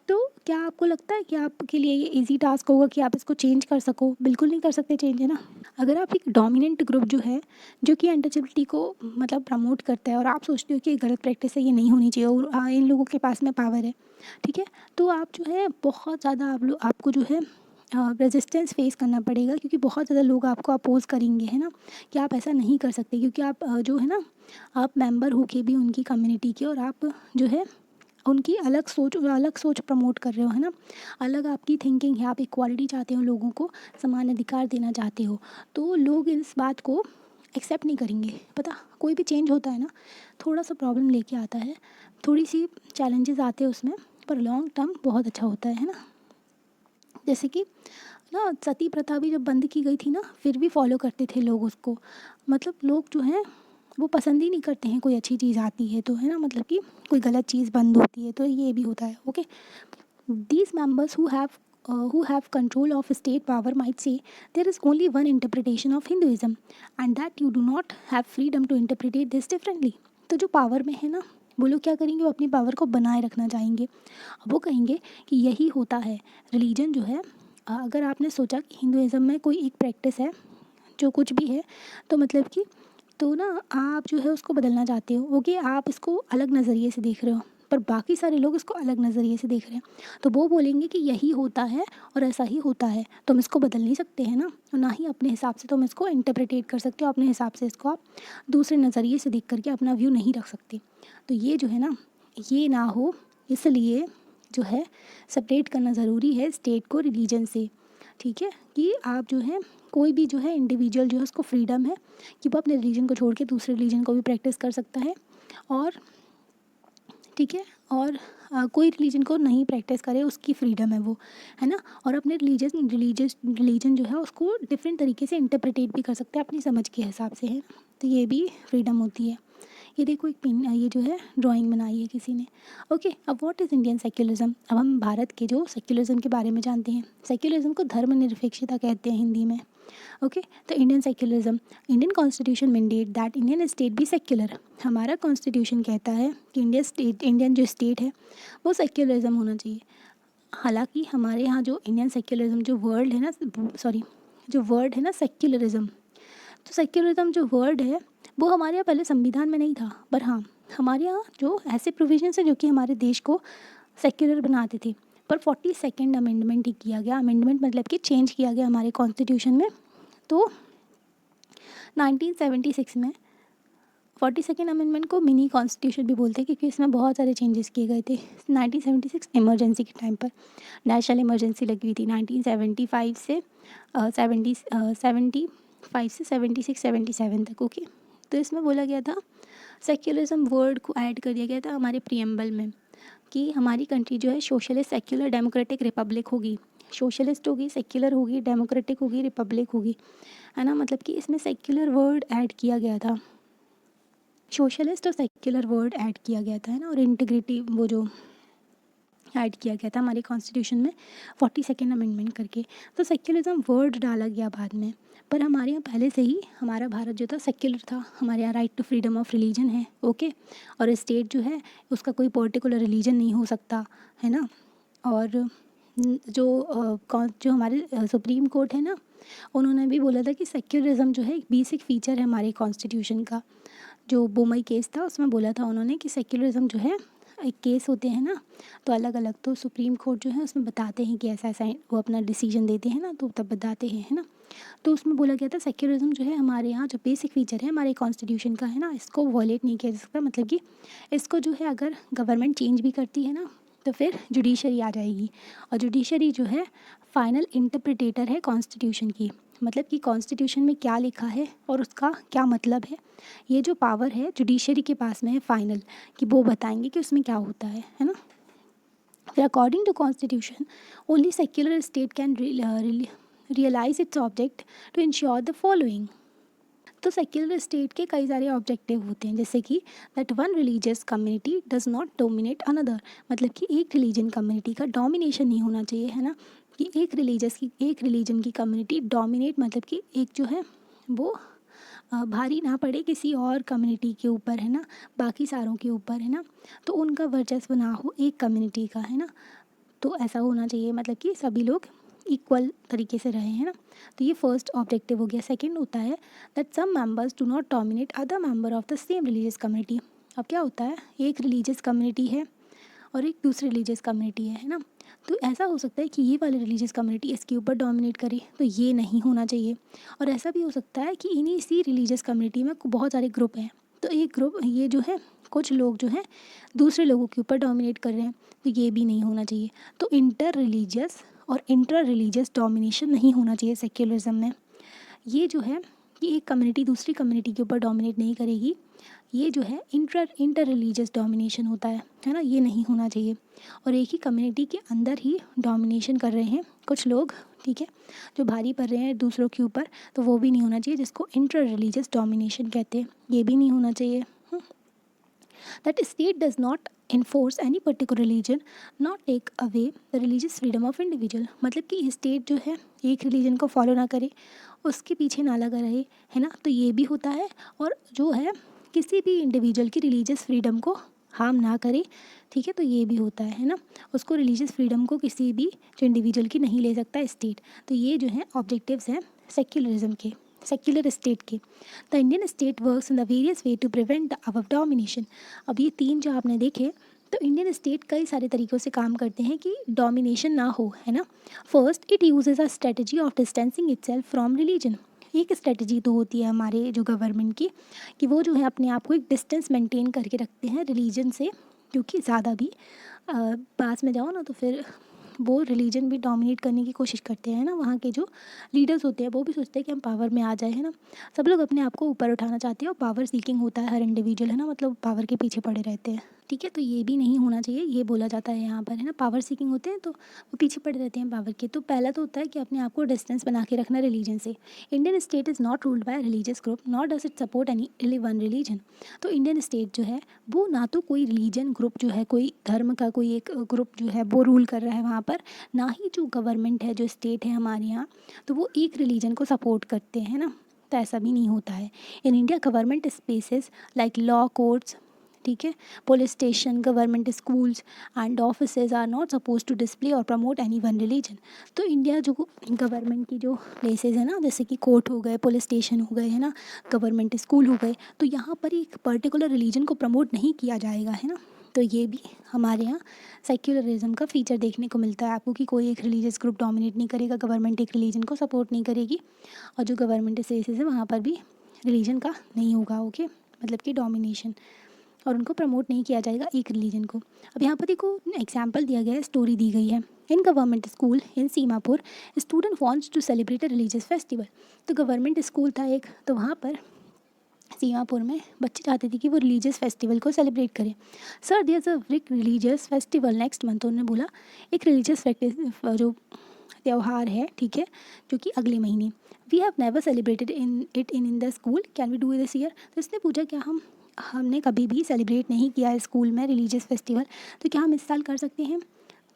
A: तो क्या आपको लगता है कि आपके लिए ये इजी टास्क होगा कि आप इसको चेंज कर सको? बिल्कुल नहीं कर सकते चेंज, है ना। अगर आप एक डोमिनेंट ग्रुप जो है जो कि अनटचेबिलिटी को मतलब प्रमोट करता है और आप सोचते हो कि ये गलत प्रैक्टिस है, ये नहीं होनी चाहिए, और इन लोगों के पास में पावर है, ठीक है, तो आप जो है बहुत ज़्यादा आपको जो है रेजिस्टेंस फेस करना पड़ेगा, क्योंकि बहुत ज़्यादा लोग आपको अपोज़ करेंगे, है ना, कि आप ऐसा नहीं कर सकते, क्योंकि आप जो है ना, आप मेंबर होके भी उनकी कम्युनिटी के, और आप जो है उनकी अलग सोच प्रमोट कर रहे हो, है ना, अलग आपकी थिंकिंग है, आप इक्वालिटी चाहते हो, लोगों को समान अधिकार देना चाहते हो, तो लोग इस बात को एक्सेप्ट नहीं करेंगे। पता, कोई भी चेंज होता है ना, थोड़ा सा प्रॉब्लम लेके आता है, थोड़ी सी चैलेंजेस आते हैं उसमें, पर लॉन्ग टर्म बहुत अच्छा होता है ना। जैसे कि ना, सती प्रथा भी जब बंद की गई थी ना, फिर भी फॉलो करते थे लोग उसको। मतलब लोग जो हैं वो पसंद ही नहीं करते हैं कोई अच्छी चीज़ आती है तो, है ना, मतलब कि कोई गलत चीज़ बंद होती है तो ये भी होता है। Okay, these members who have control of state power might say there is only one interpretation of Hinduism and that you do not have freedom to interpret this differently। तो जो पावर में है ना, वो लोग क्या करेंगे, वो अपनी पावर को बनाए रखना चाहेंगे। अब वो कहेंगे कि यही होता है रिलीजन जो है। अगर आपने सोचा कि हिंदुज़म में कोई एक प्रैक्टिस है जो कुछ भी है, तो मतलब कि तो ना आप जो है उसको बदलना चाहते हो। ओके, आप इसको अलग नज़रिए से देख रहे हो, पर बाकी सारे लोग इसको अलग नज़रिए से देख रहे हैं, तो वो बोलेंगे कि यही होता है और ऐसा ही होता है, तुम इसको बदल नहीं सकते हैं ना, और ना ही अपने हिसाब से तुम इसको इंटरप्रेटेट कर सकते हो, अपने हिसाब से इसको आप दूसरे नज़रिए से देख करके अपना व्यू नहीं रख सकते। तो ये जो है ना, ये ना हो, इसलिए जो है सेपरेट करना ज़रूरी है स्टेट को रिलीजन से। ठीक है, कि आप जो है कोई भी जो है इंडिविजुअल जो है उसको फ्रीडम है कि वो अपने रिलीजन को छोड़ के दूसरे रिलीजन को भी प्रैक्टिस कर सकता है, और ठीक है, और कोई रिलीजन को नहीं प्रैक्टिस करे उसकी फ्रीडम है वो, है ना, और अपने रिलीजन जो है उसको डिफरेंट तरीके से इंटरप्रिटेट भी कर सकते हैं अपनी समझ के हिसाब से, है ना, तो ये भी फ्रीडम होती है। ये देखो एक पिन, ये जो है ड्राइंग बनाई है किसी ने। ओके, अब व्हाट इज़ इंडियन सेक्युलरिज्म। अब हम भारत के जो सेक्युलरिज्म के बारे में जानते हैं। सेक्युलरिज्म को धर्मनिरपेक्षता कहते हैं हिंदी में। ओके, तो Indian secularism, Indian constitution mandate that Indian state भी सेक्युलर। हमारा कॉन्स्टिट्यूशन कहता है कि इंडियन जो स्टेट है वो सेक्युलरिज्म होना चाहिए। हालांकि हमारे यहाँ जो इंडियन सेक्युलरिज्म जो वर्ड है ना, सॉरी, जो वर्ड है ना सेक्युलरिज्म, तो सेक्युलरिज्म जो वर्ड है वो हमारे यहाँ पहले संविधान में नहीं था, पर हाँ हमारे यहाँ जो ऐसे प्रोविजंस है जो कि हमारे देश को सेक्युलर बनाते थे, पर 42nd अमेंडमेंट ही किया गया। अमेंडमेंट मतलब कि चेंज किया गया हमारे कॉन्स्टिट्यूशन में। तो 1976 में 42nd अमेंडमेंट को मिनी कॉन्स्टिट्यूशन भी बोलते हैं, क्योंकि इसमें बहुत सारे चेंजेस किए गए थे। 1976 इमरजेंसी के टाइम पर नेशनल इमरजेंसी लगी हुई थी 1975 से 76 77 तक। ओके, तो इसमें बोला गया था, सेक्युलरिज्म वर्ड को ऐड कर दिया गया था हमारे प्रियम्बल में, कि हमारी कंट्री जो है सोशलिस्ट सेक्युलर डेमोक्रेटिक रिपब्लिक होगी। सोशलिस्ट होगी, सेक्युलर होगी, डेमोक्रेटिक होगी, रिपब्लिक होगी, है ना, मतलब कि इसमें सेक्युलर वर्ड ऐड किया गया था, सोशलिस्ट और सेक्युलर वर्ड ऐड किया गया था, है ना, और इंटीग्रिटी वो जो ऐड किया गया था हमारे कॉन्स्टिट्यूशन में 42nd अमेंडमेंट करके। तो सेक्युलरिज्म वर्ड डाला गया बाद में, पर हमारे यहाँ पहले से ही हमारा भारत जो था सेक्युलर था। हमारे यहाँ right to freedom of religion है। ओके, और स्टेट जो है उसका कोई पर्टिकुलर रिलीजन नहीं हो सकता, है ना, और जो हमारे सुप्रीम कोर्ट है ना, उन्होंने भी बोला था कि सेक्युलरिज्म जो है एक बेसिक फीचर है हमारे कॉन्स्टिट्यूशन का। जो बोमई केस था उसमें बोला था उन्होंने कि सेक्युलरिज्म जो है एक केस होते हैं ना, तो अलग अलग, तो सुप्रीम कोर्ट जो है उसमें बताते हैं कि ऐसा ऐसा वो अपना डिसीजन देते हैं ना, तो तब बताते हैं, है ना। तो उसमें बोला गया था सेक्युलरिज्म जो है हमारे यहाँ जो बेसिक फीचर है हमारे कॉन्स्टिट्यूशन का, है ना, इसको वॉयलेट नहीं किया जा सकता। मतलब कि इसको जो है अगर गवर्नमेंट चेंज भी करती है ना, तो फिर जुडिशरी आ जाएगी, और जुडिशरी जो है फाइनल इंटरप्रिटेटर है कॉन्स्टिट्यूशन की। मतलब कि कॉन्स्टिट्यूशन में क्या लिखा है और उसका क्या मतलब है, ये जो पावर है जुडिशरी के पास में है फाइनल, कि वो बताएंगे कि उसमें क्या होता है ना। फिर according to constitution only secular state can realise its object to ensure the following. तो सेक्युलर स्टेट के कई सारे ऑब्जेक्टिव होते हैं, जैसे कि that one religious community does not dominate another. मतलब कि एक रिलीजन कम्युनिटी का डोमिनेशन नहीं होना चाहिए, है ना, कि एक रिलीजन की कम्युनिटी डोमिनेट, मतलब कि एक जो है वो भारी ना पड़े किसी और कम्युनिटी के ऊपर, है ना, बाकी सारों के ऊपर, है ना, तो उनका वर्चस्व ना हो एक कम्युनिटी का, है ना। तो ऐसा होना चाहिए, मतलब कि सभी लोग इक्वल तरीके से रहे, है ना। तो ये फर्स्ट ऑब्जेक्टिव हो गया। सेकंड होता है that some members do not dominate other member of the same religious community. अब क्या होता है, एक रिलीजियस कम्युनिटी है और एक दूसरी रिलीजियस कम्युनिटी है ना। तो ऐसा हो सकता है कि ये वाली रिलीजियस कम्युनिटी इसके ऊपर डोमिनेट करे, तो ये नहीं होना चाहिए। और ऐसा भी हो सकता है कि इन्हीं सी रिलीजियस कम्युनिटी में बहुत सारे ग्रुप हैं, तो एक ग्रुप ये जो है कुछ लोग जो हैं दूसरे लोगों के ऊपर डोमिनेट कर रहे हैं, तो ये भी नहीं होना चाहिए। तो इंटर रिलीजियस और इंटर रिलीजियस डोमिनेशन नहीं होना चाहिए सेक्युलरिज्म में। ये जो है कि एक कम्युनिटी दूसरी कम्युनिटी के ऊपर डोमिनेट नहीं करेगी, ये जो है इंटर रिलीजियस डोमिनेशन होता है ना, ये नहीं होना चाहिए। और एक ही कम्युनिटी के अंदर ही डोमिनेशन कर रहे हैं कुछ लोग, ठीक है, जो भारी पड़ रहे हैं दूसरों के ऊपर, तो वो भी नहीं होना चाहिए, जिसको इंटर रिलीजियस डोमिनेशन कहते हैं, ये भी नहीं होना चाहिए। That state does not enforce any particular religion, not take away the religious freedom of individual। मतलब कि स्टेट जो है एक रिलीजन को फॉलो ना करे, उसके पीछे ना लगा रहे, है ना, तो ये भी होता है। और जो है किसी भी इंडिविजुअल की रिलीजियस फ्रीडम को हार्म ना करे, ठीक है, तो ये भी होता है ना, उसको रिलीजियस फ्रीडम को किसी भी जो इंडिविजुअल की नहीं ले सकता स्टेट। तो ये जो है ऑब्जेक्टिव्स हैं सेक्युलरिज्म के, सेक्युलर स्टेट के। The Indian state works in the various way to prevent the above domination. अब ये तीन जो आपने देखे, तो इंडियन स्टेट कई सारे तरीक़ों से काम करते हैं कि डोमिनेशन ना हो, है ना। First, it uses a strategy of distancing itself from religion. एक स्ट्रेटजी तो होती है हमारे जो गवर्नमेंट की, कि वो जो है अपने आप को एक डिस्टेंस मेंटेन करके रखते हैं रिलीजन से, क्योंकि ज़्यादा भी पास में जाओ ना तो फिर वो रिलीजन भी डोमिनेट करने की कोशिश करते हैं ना। वहाँ के जो लीडर्स होते हैं वो भी सोचते हैं कि हम पावर में आ जाए, है ना। सब लोग अपने आप को ऊपर उठाना चाहते हैं और पावर सीकिंग होता है हर इंडिविजुअल, है ना, मतलब पावर के पीछे पड़े रहते हैं, ठीक है। तो ये भी नहीं होना चाहिए, ये बोला जाता है यहाँ पर, है ना, पावर सीकिंग होते हैं तो वो पीछे पड़े रहते हैं पावर के। तो पहला तो होता है कि अपने आप को डिस्टेंस बना के रखना रिलीजन से। Indian state is not ruled by religious group, not does it support any one religion. तो इंडियन स्टेट जो है वो ना तो कोई रिलीजन ग्रुप जो है, कोई धर्म का कोई एक ग्रुप जो है वो रूल कर रहा है वहाँ पर, ना ही जो गवर्नमेंट है, जो स्टेट है हमारे यहाँ, तो वो एक रिलीजन को सपोर्ट करते हैं ना। तो ऐसा भी नहीं होता है। In India government spaces like law courts, ठीक है, police station, government schools and offices are not suppose to display और प्रमोट एनी वन रिलीजन। तो इंडिया जो गवर्नमेंट की जो प्लेसेस है ना, जैसे कि कोर्ट हो गए, पुलिस स्टेशन हो गए, है ना, गवर्नमेंट स्कूल हो गए, तो यहाँ पर एक पर्टिकुलर रिलीजन को प्रमोट नहीं किया जाएगा, है ना। तो ये भी हमारे यहाँ सेक्युलरिज्म का फीचर देखने को मिलता है आपको, कि कोई एक रिलीजियस ग्रुप डोमिनेट नहीं करेगा, गवर्नमेंट एक रिलीजन को सपोर्ट नहीं करेगी, और जो गवर्नमेंट स्पेसेस है वहाँ पर भी रिलीजन का नहीं होगा, ओके, मतलब कि डोमिनेशन, और उनको प्रमोट नहीं किया जाएगा एक रिलीजन को। अब यहाँ पर देखो एग्जाम्पल दिया गया है, स्टोरी दी गई है। In government school in Seemapur student wants to celebrate a religious festival. तो गवर्नमेंट स्कूल था एक, तो वहाँ पर सीमापुर में बच्चे चाहते थे कि वो रिलीजियस फेस्टिवल को सेलिब्रेट करें। Sir there is a big religious festival next month. उन्होंने बोला एक रिलीजियस जो त्यौहार है, ठीक है, जो कि अगले महीने, we have never celebrated in the school, can we do this year. तो इसने पूछा क्या हमने कभी भी सेलिब्रेट नहीं किया है स्कूल में रिलीजियस फेस्टिवल, तो क्या हम इस साल कर सकते हैं।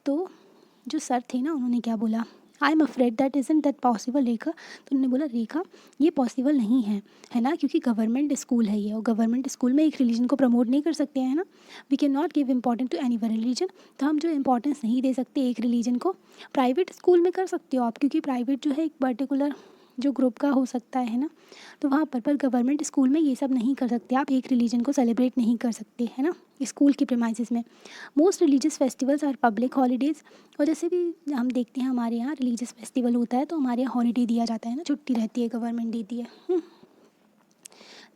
A: तो जो सर थे ना, उन्होंने क्या बोला, I am afraid that isn't that possible Rekha. तो उन्होंने बोला रेखा ये पॉसिबल नहीं है ना, क्योंकि गवर्नमेंट स्कूल है ये, और गवर्नमेंट स्कूल में एक रिलीजन को प्रमोट नहीं कर सकते हैं ना। We can not give importance to any one religion. तो हम जो इम्पोर्टेंस नहीं दे सकते एक रिलीजन को, प्राइवेट स्कूल में कर सकते हो आप, क्योंकि प्राइवेट जो है एक पर्टिकुलर जो ग्रुप का हो सकता है ना, तो वहाँ पर गवर्नमेंट स्कूल में ये सब नहीं कर सकते आप, एक रिलीजन को सेलिब्रेट नहीं कर सकते, है ना, स्कूल की प्रीमाइसेस में। Most religious festivals are public holidays. और जैसे भी हम देखते हैं हमारे यहाँ रिलीजियस फेस्टिवल होता है तो हमारे यहाँ हॉलीडे दिया जाता है ना, छुट्टी रहती है, गवर्नमेंट देती है,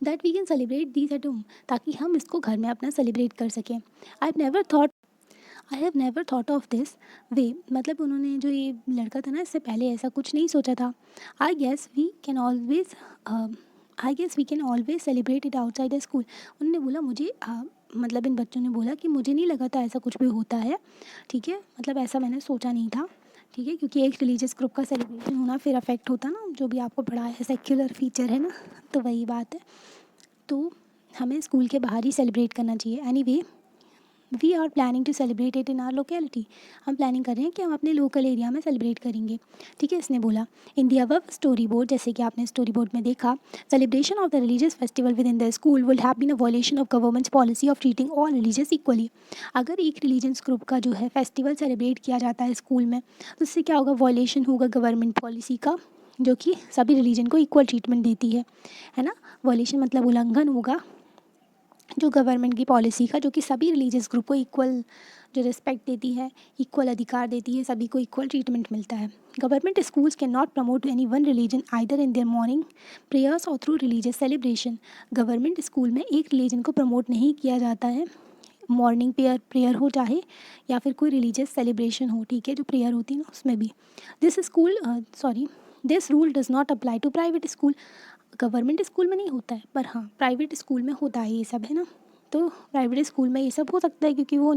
A: that we can celebrate these at home, ताकि हम इसको घर में अपना सेलिब्रेट कर सकें। I have never thought of this way. मतलब उन्होंने जो ये लड़का था ना, इससे पहले ऐसा कुछ नहीं सोचा था। I guess we can always celebrate it outside the school. उन्होंने बोला मुझे मतलब इन बच्चों ने बोला कि मुझे नहीं लगा था ऐसा कुछ भी होता है, ठीक है, मतलब ऐसा मैंने सोचा नहीं था, ठीक है, क्योंकि एक रिलीजियस ग्रुप का सेलिब्रेशन होना फिर अफेक्ट होता ना, जो भी आपको पढ़ा है सेक्युलर फीचर है ना, तो वही बात है। तो हमें स्कूल के बाहर ही सेलिब्रेट करना चाहिए। Anyway we are planning to celebrate it in our locality. हम प्लानिंग कर रहे हैं कि हम अपने लोकल एरिया में सेलिब्रेट करेंगे, ठीक है, इसने बोला। In the above story board, जैसे कि आपने स्टोरी बोर्ड में देखा, celebration of the religious festival with in the school will have been a violation of government's policy of treating all religious equally. अगर एक रिलीजियस ग्रुप का जो है फेस्टिवल सेलिब्रेट किया जाता है स्कूल में, तो इससे क्या होगा, वॉयलेशन होगा गवर्नमेंट पॉलिसी का, जो कि सभी रिलीजन को इक्वल ट्रीटमेंट देती है ना। वॉयलेशन मतलब उल्लंघन होगा जो गवर्नमेंट की पॉलिसी का, जो कि सभी रिलीजियस ग्रुप को इक्वल जो रिस्पेक्ट देती है, इक्वल अधिकार देती है, सभी को इक्वल ट्रीटमेंट मिलता है। Government schools can not promote any one religion either in their morning prayers और through religious celebration. Government school में एक रिलीजन को प्रमोट नहीं किया जाता है, मॉर्निंग प्रेयर हो चाहे या फिर कोई रिलीजियस सेलिब्रेशन हो, ठीक है, जो प्रेयर होती है ना उसमें भी। This rule does not apply to private school. Government school में नहीं होता है, पर हाँ प्राइवेट स्कूल में होता है ये सब, है ना। तो प्राइवेट स्कूल में ये सब हो सकता है क्योंकि वो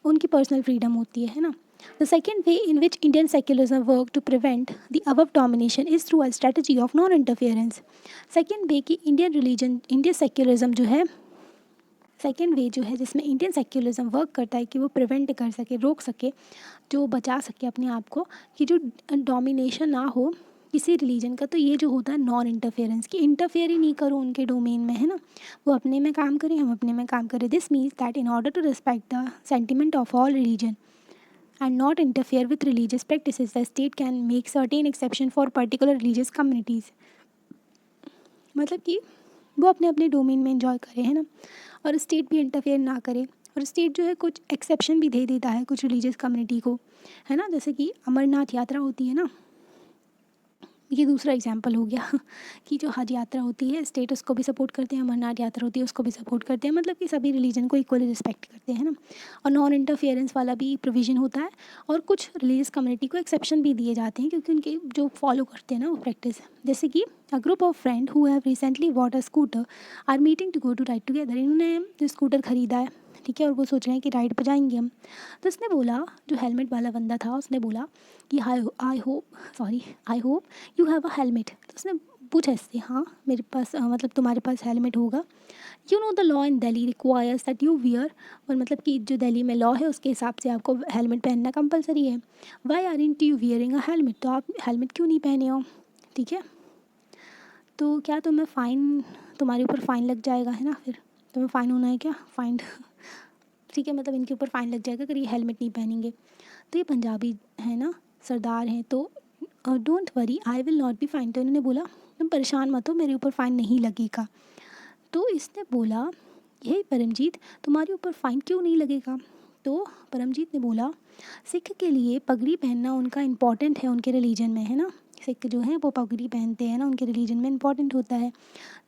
A: उनकी पर्सनल फ्रीडम होती है ना। The second way in which Indian secularism work to prevent the above domination is through a strategy of non interference. Second way कि इंडियन सेक्युलरिज्म जो है जिसमें इंडियन सेक्युलरिज्म वर्क करता है कि वो प्रिवेंट कर सके, रोक सके, जो बचा सके अपने आप को कि जो डोमिनेशन ना हो किसी रिलीजन का। तो ये जो होता है नॉन इंटरफेरेंस, कि इंटरफेयर ही नहीं करो उनके डोमेन में, है ना, वो अपने में काम करें, हम अपने में काम करें। This means that in order to respect the sentiment of all religion and not interfere with religious practices, the state can make certain exception for particular religious communities। मतलब कि वो अपने अपने डोमेन में एंजॉय करें, है ना, और स्टेट भी इंटरफेयर ना करे। और स्टेट जो है कुछ एक्सेप्शन भी दे देता है कुछ रिलीजियस कम्युनिटी को, है ना, जैसे कि अमरनाथ यात्रा होती है ना, ये दूसरा एग्जाम्पल हो गया कि जो हज यात्रा होती है स्टेट उसको भी सपोर्ट करते हैं, अमरनाथ यात्रा होती है उसको भी सपोर्ट करते हैं, मतलब कि सभी रिलीजन को इक्वली रिस्पेक्ट करते हैं ना। और नॉन इंटरफेरेंस वाला भी प्रोविज़न होता है, और कुछ रिलीजियस कम्युनिटी को एक्सेप्शन भी दिए जाते हैं क्योंकि उनके जो फॉलो करते हैं ना वो प्रैक्टिस। जैसे कि a group of friend who have recently bought a scooter are meeting to go to ride together. इन्होंने जो स्कूटर ख़रीदा है, ठीक है, और वो सोच रहे हैं कि राइड पर जाएंगे हम। तो उसने बोला, जो हेलमेट वाला बंदा था उसने बोला कि I hope you have a helmet. तो उसने पूछा इससे, हाँ मेरे पास मतलब तुम्हारे पास हेलमेट होगा। You know the law in Delhi requires that you wear, और मतलब कि जो दिल्ली में लॉ है उसके हिसाब से आपको हेलमेट पहनना कंपलसरी है। Why aren't you wearing a helmet, तो आप हेलमेट क्यों नहीं पहने हो, ठीक है, तो क्या तुम्हारे ऊपर फ़ाइन लग जाएगा, है ना, फिर तुम्हें फ़ाइन होना है क्या, फाइन ठीक है, मतलब इनके ऊपर फ़ाइन लग जाएगा अगर ये हेलमेट नहीं पहनेंगे। तो ये पंजाबी है ना, सरदार हैं, तो don't worry I will not be fine. तो इन्होंने बोला तुम परेशान मत हो, मेरे ऊपर फ़ाइन नहीं लगेगा। तो इसने बोला, यही परमजीत तुम्हारे ऊपर फ़ाइन क्यों नहीं लगेगा। तो परमजीत ने बोला, सिख के लिए पगड़ी पहनना उनका इम्पॉर्टेंट है उनके रिलीजन में, है ना, सिख जो हैं वो पगड़ी पहनते हैं ना, उनके रिलीजन में इम्पॉर्टेंट होता है।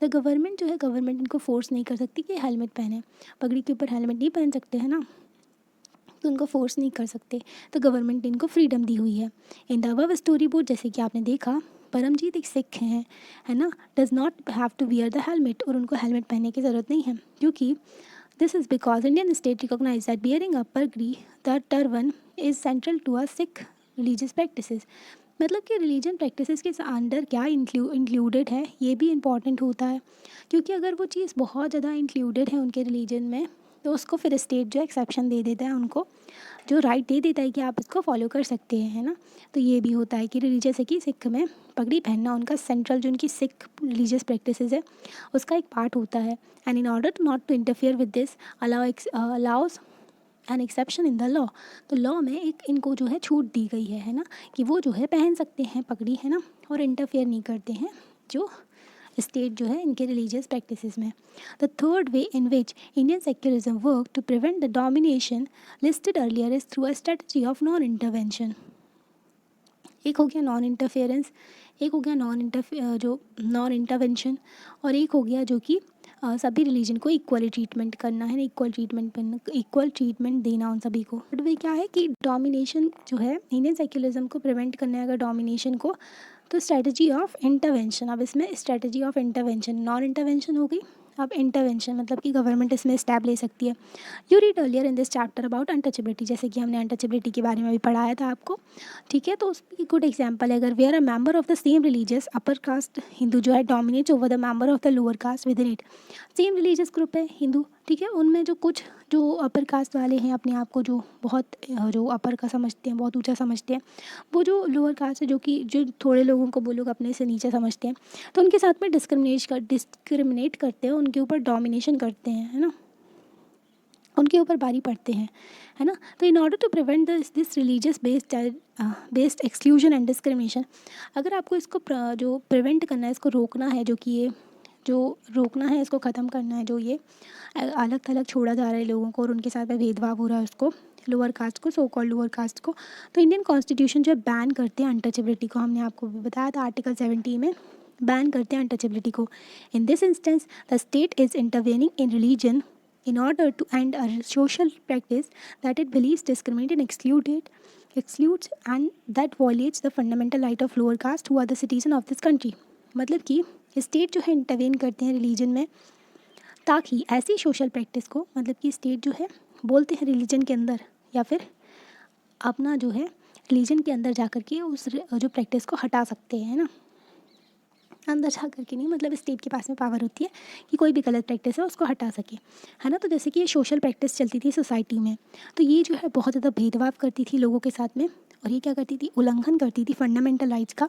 A: द गवर्नमेंट जो है, गवर्नमेंट इनको फोर्स नहीं कर सकती कि हेलमेट पहने, पगड़ी के ऊपर हेलमेट नहीं पहन सकते, है ना, तो उनको फोर्स नहीं कर सकते, तो गवर्नमेंट ने इनको फ्रीडम दी हुई है। इन द अबव स्टोरी बोर्ड जैसे कि आपने देखा, परमजीत एक सिख हैं, है ना, does not have to wear the helmet, और उनको हेलमेट पहनने की ज़रूरत नहीं है, क्योंकि this is because Indian state recognise that bearing a pagdi the turban is central to a Sikh religious practices. मतलब कि रिलीजन प्रैक्टिसेस के अंडर क्या इंक्लूडेड है ये भी इम्पॉर्टेंट होता है, क्योंकि अगर वो चीज़ बहुत ज़्यादा इंक्लूडेड है उनके रिलीजन में तो उसको फिर स्टेट जो एक्सेप्शन दे देता है, उनको जो राइट दे देता है कि आप इसको फॉलो कर सकते हैं, है ना। तो ये भी होता है कि रिलीजियस है कि सिख में पगड़ी पहनना उनका सेंट्रल जो उनकी सिख रिलीजियस प्रैक्टिसेस है उसका एक पार्ट होता है। And in order to not to interfere with this allows an exception in the law. तो लॉ में एक इनको जो है छूट दी गई है ना, कि वो जो है पहन सकते हैं पगड़ी, है ना, और इंटरफेयर नहीं करते हैं जो स्टेट जो है इनके रिलीजियस प्रैक्टिसेस में। The third way in which Indian secularism work to prevent the domination listed earlier is through a strategy of non intervention. एक हो गया नॉन इंटरफेरेंस, एक हो गया नॉन इंटरवेंशन, और एक हो गया जो कि सभी रिलीजन को इक्वली ट्रीटमेंट करना है, इक्वल ट्रीटमेंट देना उन सभी को। बट वे क्या है कि डोमिनेशन जो है इंडियन सेक्युलरिज्म को प्रिवेंट करना है अगर डोमिनेशन को, तो स्ट्रेटजी ऑफ इंटरवेंशन। अब इसमें strategy of intervention, non intervention हो गई, अब इंटरवेंशन मतलब कि गवर्नमेंट इसमें स्टेप ले सकती है। You read earlier in this chapter about untouchability, जैसे कि हमने अनटचेबिलिटी के बारे में भी पढ़ाया था आपको, ठीक है। तो उसकी गुड एग्जांपल है, अगर we are a member of the same religious upper caste Hindu जो है dominates over the member of the lower caste with in it. Same religious group है हिंदू, ठीक है, उनमें जो अपर कास्ट वाले हैं अपने आप को जो अपर का समझते हैं, बहुत ऊंचा समझते हैं, वो जो लोअर कास्ट है जो थोड़े लोगों को वो लोग अपने से नीचे समझते हैं, तो उनके साथ में डिस्क्रिमिनेट करते हैं, उनके ऊपर डोमिनेशन करते हैं, है ना, उनके ऊपर भारी पड़ते हैं, है ना। तो in order to prevent this religious based exclusion and discrimination, अगर आपको इसको जो प्रिवेंट करना है, इसको रोकना है, जो कि ये जो रोकना है, इसको ख़त्म करना है, जो ये अलग थलग छोड़ा जा रहा है लोगों को और उनके साथ में भेदभाव हो रहा है, उसको लोअर कास्ट को, सो कॉल्ड लोअर कास्ट को। तो इंडियन कॉन्स्टिट्यूशन जो बैन करते हैं अनटचेबिलिटी को, हमने आपको भी बताया था आर्टिकल 70 में बैन करते हैं अनटचेबिलिटी को। In this instance the state is intervening in religion in order to end a social practice that it believes discriminate and excludes and that violates the fundamental right of lower caste who are the citizen of this country। मतलब कि state जो है intervene करते हैं religion में ताकि ऐसी social practice को, मतलब कि स्टेट जो है बोलते हैं रिलीजन के अंदर या फिर अपना जो है रिलीजन के अंदर जा कर के उस जो प्रैक्टिस को हटा सकते हैं, है ना। अंदर जा करके नहीं, मतलब स्टेट के पास में पावर होती है कि कोई भी गलत प्रैक्टिस है उसको हटा सके, है ना। तो जैसे कि ये सोशल प्रैक्टिस चलती थी सोसाइटी में, तो ये जो है बहुत ज़्यादा भेदभाव करती थी लोगों के साथ में, और ये क्या करती थी, उल्लंघन करती थी फंडामेंटल राइट्स का,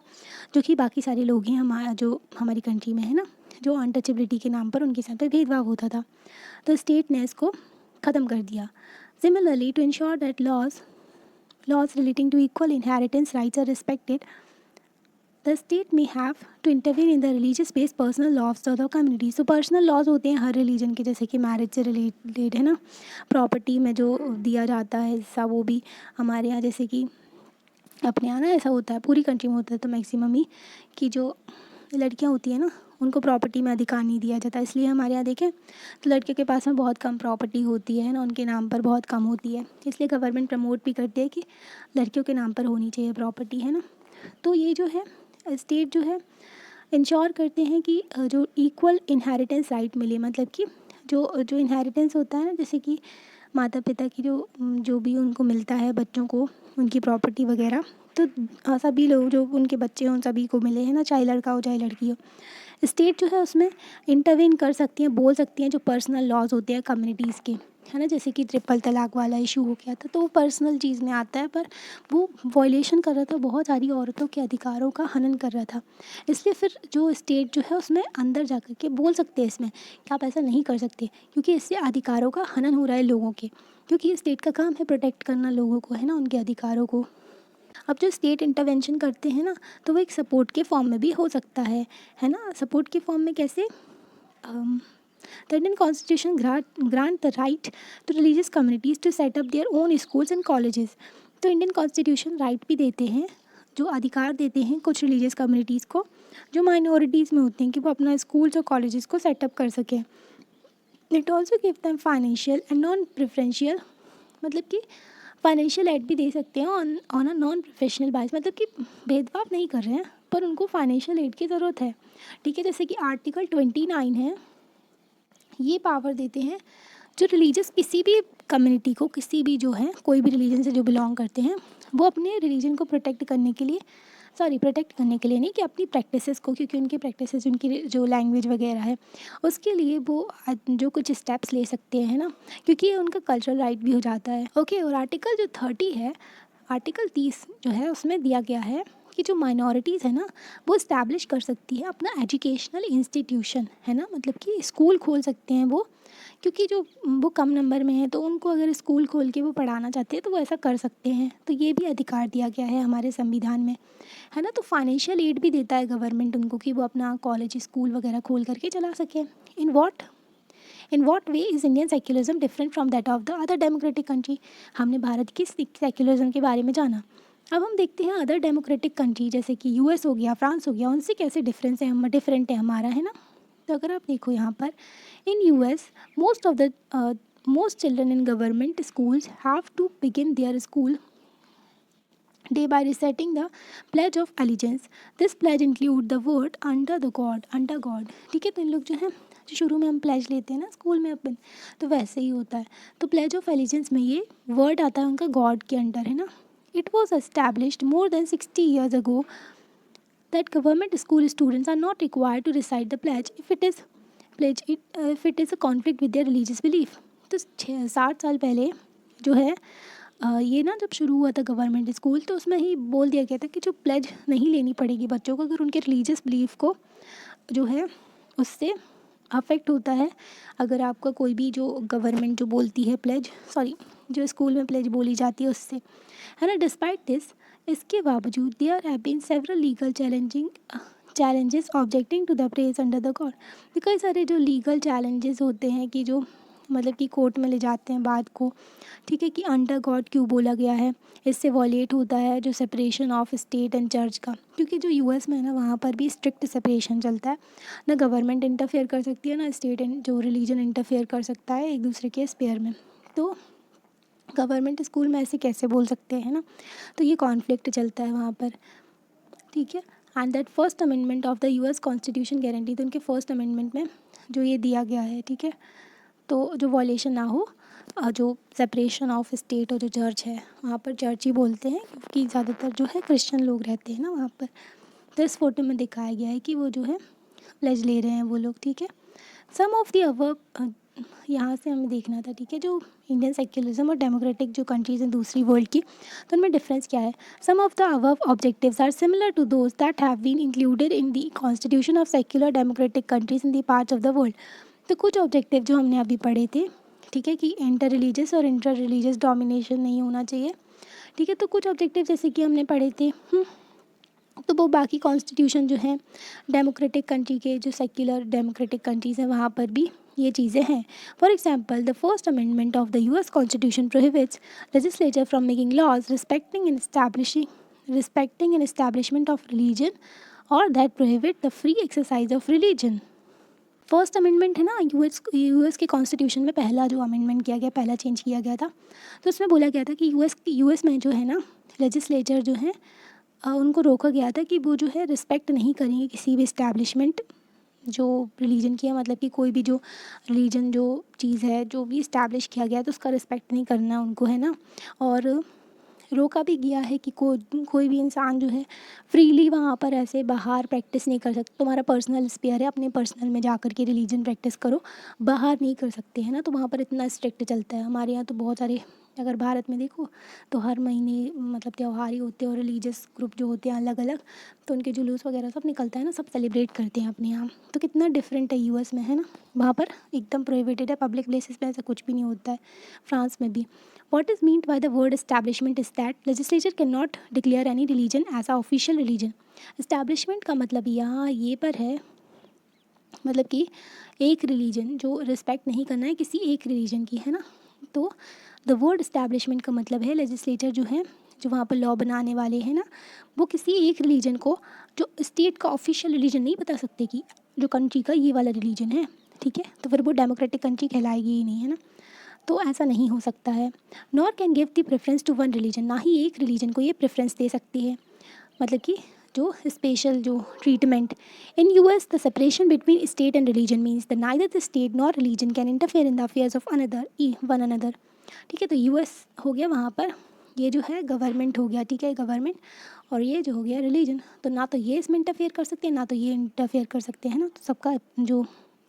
A: जो कि बाकी सारे लोग हैं हमारी कंट्री में, है ना, जो अनटचेबिलिटी के नाम पर उनके साथ में भेदभाव होता था। तो स्टेट ने इसको ख़त्म कर दिया। Similarly to ensure that laws relating to equal inheritance rights are respected, the state may have to intervene in the religious based personal laws of the community। So personal laws होते हैं हर religion के, जैसे कि marriage से related, है ना, property में जो दिया जाता है हिस्सा, वो भी हमारे यहाँ जैसे कि अपने यहाँ ना ऐसा होता है, पूरी कंट्री में होता है तो मैक्सिमम ही, कि जो लड़कियाँ होती हैं ना उनको प्रॉपर्टी में अधिकार नहीं दिया जाता। इसलिए हमारे यहाँ देखें तो लड़कियों के पास में बहुत कम प्रॉपर्टी होती है ना, उनके नाम पर बहुत कम होती है। इसलिए गवर्नमेंट प्रमोट भी करती है कि लड़कियों के नाम पर होनी चाहिए प्रॉपर्टी, है ना। तो ये जो है स्टेट जो है इंश्योर करते हैं कि जो इक्वल इनहेरिटेंस राइट मिले, मतलब कि जो इनहेरिटेंस होता है ना, जैसे कि माता पिता की जो भी उनको मिलता है बच्चों को उनकी प्रॉपर्टी वगैरह, तो सभी लोग जो उनके बच्चे हों सभी को मिले, है ना, चाहे लड़का हो चाहे लड़की हो। स्टेट जो है उसमें इंटरवेन कर सकती हैं, बोल सकती हैं, जो पर्सनल लॉज होते हैं कम्युनिटीज़ के, है ना, जैसे कि ट्रिपल तलाक वाला इशू हो गया था, तो वो पर्सनल चीज़ में आता है, पर वो वॉयलेशन कर रहा था, बहुत सारी औरतों के अधिकारों का हनन कर रहा था। इसलिए फिर जो स्टेट जो है उसमें अंदर जा कर के बोल सकते हैं इसमें कि आप ऐसा नहीं कर सकते, क्योंकि इससे अधिकारों का हनन हो रहा है लोगों के, क्योंकि स्टेट का काम है प्रोटेक्ट करना लोगों को, है ना, उनके अधिकारों को। अब जो स्टेट इंटरवेंशन करते हैं ना, तो वो एक सपोर्ट के फॉर्म में भी हो सकता है ना। सपोर्ट के फॉर्म में कैसे, the Indian constitution grant the right to religious communities to set up their own schools and colleges. तो इंडियन कॉन्स्टिट्यूशन राइट भी देते हैं, जो अधिकार देते हैं कुछ रिलीजियस कम्युनिटीज़ को जो माइनॉरिटीज़ में होते हैं, कि वो अपना स्कूल्स और कॉलेजेस को सेटअप कर सकें। It also give them financial and non preferential, मतलब कि फाइनेंशियल एड भी दे सकते हैं ऑन अ नॉन प्रोफेशनल बाइस, मतलब कि भेदभाव नहीं कर रहे हैं पर उनको फाइनेंशियल एड की ज़रूरत है, ठीक है। जैसे कि आर्टिकल 29 है, ये पावर देते हैं जो रिलीजियस किसी भी कम्युनिटी को, किसी भी जो है कोई भी रिलीजन से जो बिलोंग करते हैं, वो अपने रिलीजन को प्रोटेक्ट करने के लिए नहीं, कि अपनी प्रैक्टिसेस को, क्योंकि उनकी प्रैक्टिसेस, उनकी जो लैंग्वेज वगैरह है उसके लिए वो जो कुछ स्टेप्स ले सकते हैं, ना, क्योंकि ये उनका कल्चरल राइट भी हो जाता है। ओके, और आर्टिकल जो 30 है, आर्टिकल 30 जो है उसमें दिया गया है कि जो माइनॉरिटीज़ है ना वो इस्टेब्लिश कर सकती है अपना एजुकेशनल इंस्टीट्यूशन, है ना, मतलब कि स्कूल खोल सकते हैं वो, क्योंकि जो वो कम नंबर में है तो उनको अगर स्कूल खोल के वो पढ़ाना चाहते हैं तो वो ऐसा कर सकते हैं। तो ये भी अधिकार दिया गया है हमारे संविधान में, है ना। तो फाइनेंशियल एड भी देता है गवर्नमेंट उनको कि वो अपना कॉलेज स्कूल वगैरह खोल करके चला सके। In what way is Indian secularism different from that of the other democratic country. हमने भारत की सेक्युलरिज्म के बारे में जाना। अब हम देखते हैं अदर डेमोक्रेटिक कंट्री जैसे कि यूएस हो गया, फ्रांस हो गया, उनसे कैसे डिफरेंस है, डिफरेंट है हमारा, है ना। तो अगर आप देखो यहाँ पर in US most children in government schools have to begin their school day by reciting the pledge of allegiance. This pledge include the word under God, ठीक है। तो इन लोग जो है जो शुरू में हम प्लेज लेते हैं ना स्कूल में अपन, तो वैसे ही होता है। तो प्लेज ऑफ एलिजेंस में ये वर्ड आता है उनका गॉड के अंडर, है ना। It was established more than 60 years ago that government school students are not required to recite the pledge if it is a conflict with their religious belief। तो 60 साल पहले जो है ये ना जब शुरू हुआ था गवर्नमेंट स्कूल, तो उसमें ही बोल दिया गया था कि जो प्लेज नहीं लेनी पड़ेगी बच्चों को अगर उनके रिलीजियस बिलीफ को जो है उससे अफेक्ट होता है। अगर आपका कोई भी जो गवर्नमेंट जो बोलती है जो स्कूल में प्लेज बोली जाती है उससे, है ना। डिस्पाइट दिस, इसके बावजूद there have been several legal challenges objecting to the praise under the God. तो कई सारे जो लीगल चैलेंजेस होते हैं कि जो मतलब कि कोर्ट में ले जाते हैं बात को, ठीक है, कि अंडर गॉड क्यों बोला गया है, इससे वॉलेट होता है जो separation of state and church का, क्योंकि जो यूएस में है ना वहाँ पर भी स्ट्रिक्ट सेपरेशन चलता है, ना गवर्नमेंट इंटरफेयर कर सकती है ना स्टेट एंड जो रिलीजन इंटरफेयर कर सकता है एक दूसरे के स्पेयर में। तो गवर्नमेंट स्कूल में ऐसे कैसे बोल सकते हैं ना, तो ये कॉन्फ्लिक्ट चलता है वहाँ पर, ठीक है। And that first amendment of the US constitution guarantee, तो उनके फर्स्ट अमेंडमेंट में जो ये दिया गया है, ठीक है, तो जो वॉलेशन ना हो, जो सेपरेशन ऑफ स्टेट और जो चर्च है वहाँ पर चर्च ही बोलते हैं क्योंकि ज़्यादातर जो है क्रिश्चियन लोग रहते हैं ना वहाँ पर। तो इस फोटो में दिखाया गया है कि वो जो है प्लेज ले रहे हैं वो लोग, ठीक है। सम ऑफ द अबव, यहाँ से हमें देखना था, ठीक है, जो इंडियन सेक्युलरिज्म और डेमोक्रेटिक जो कंट्रीज़ हैं दूसरी वर्ल्ड की, तो उनमें डिफरेंस क्या है। Some of the above objectives are similar to those that have been included in the constitution of secular democratic countries in the parts of the world. तो कुछ ऑब्जेक्टिव जो हमने अभी पढ़े थे, ठीक है, कि इंटर रिलीजियस और इंटर रिलीजियस डोमिनेशन नहीं होना चाहिए, ठीक है। तो कुछ ऑब्जेक्टिव जैसे कि हमने पढ़े थे, तो वो बाकी कॉन्स्टिट्यूशन जो है डेमोक्रेटिक कंट्री के, जो सेक्युलर डेमोक्रेटिक कंट्रीज़ हैं वहाँ पर भी ये चीज़ें हैं। For example the first amendment of the US constitution prohibits legislature from making laws respecting and establishment of religion और that prohibit the free exercise of religion. First amendment है ना यूएस के कॉन्स्टिट्यूशन में, पहला जो अमेंडमेंट किया गया, पहला चेंज किया गया था, तो उसमें बोला गया था कि यूएस में जो है ना लेजिस्लेचर जो है उनको रोका गया था कि वो जो है रिस्पेक्ट नहीं करेंगे किसी भी इस्टेब्लिशमेंट जो रिलीजन की है, मतलब कि कोई भी जो रिलीजन जो चीज़ है जो भी इस्टेब्लिश किया गया है तो उसका रिस्पेक्ट नहीं करना उनको, है ना। और रोका भी गया है कि कोई भी इंसान जो है फ्रीली वहाँ पर ऐसे बाहर प्रैक्टिस नहीं कर सकता। तुम्हारा पर्सनल स्पेयर है, अपने पर्सनल में जा कर के रिलीजन प्रैक्टिस करो, बाहर नहीं कर सकते, है ना। तो वहाँ पर इतना स्ट्रिक्ट चलता है। हमारे यहाँ तो बहुत सारे, अगर भारत में देखो तो हर महीने मतलब त्यौहार ही होते हैं और रिलीजियस ग्रुप जो होते हैं अलग अलग, तो उनके जुलूस वगैरह सब निकलता है ना, सब सेलिब्रेट करते हैं अपने यहाँ। तो कितना डिफरेंट है यूएस में, है ना। वहाँ पर एकदम प्रोहिबिटेड है, पब्लिक प्लेसेस पे ऐसा कुछ भी नहीं होता है, फ्रांस में भी। What is meant by the word establishment is that legislature cannot declare any religion as a official religion. Establishment का मतलब यहाँ ये पर है, मतलब कि एक रिलीजन जो रिस्पेक्ट नहीं करना है किसी एक रिलीजन की, है ना। तो द वर्ड इस्टेब्लिशमेंट का मतलब है लेजिस्लेचर जो है, जो वहाँ पर लॉ बनाने वाले हैं ना, वो किसी एक रिलीजन को जो स्टेट का ऑफिशियल रिलीजन नहीं बता सकते कि जो कंट्री का ये वाला रिलीजन है, ठीक है, तो फिर वो डेमोक्रेटिक कंट्री कहलाएगी ही नहीं, है ना। तो ऐसा नहीं हो सकता है। Nor can give the preference to one religion, ना ही एक रिलीजन को ये प्रेफरेंस दे सकती है, मतलब कि जो स्पेशल जो treatment. In US the separation between state and religion means the neither the state nor religion can interfere in the affairs of one another, ठीक है। तो यूएस हो गया वहाँ पर, ये जो है गवर्नमेंट हो गया, ठीक है, गवर्नमेंट, और ये जो हो गया रिलीजन, तो ना तो ये इसमें इंटरफेयर कर सकते हैं ना तो ये इंटरफेयर कर सकते हैं ना। तो सबका जो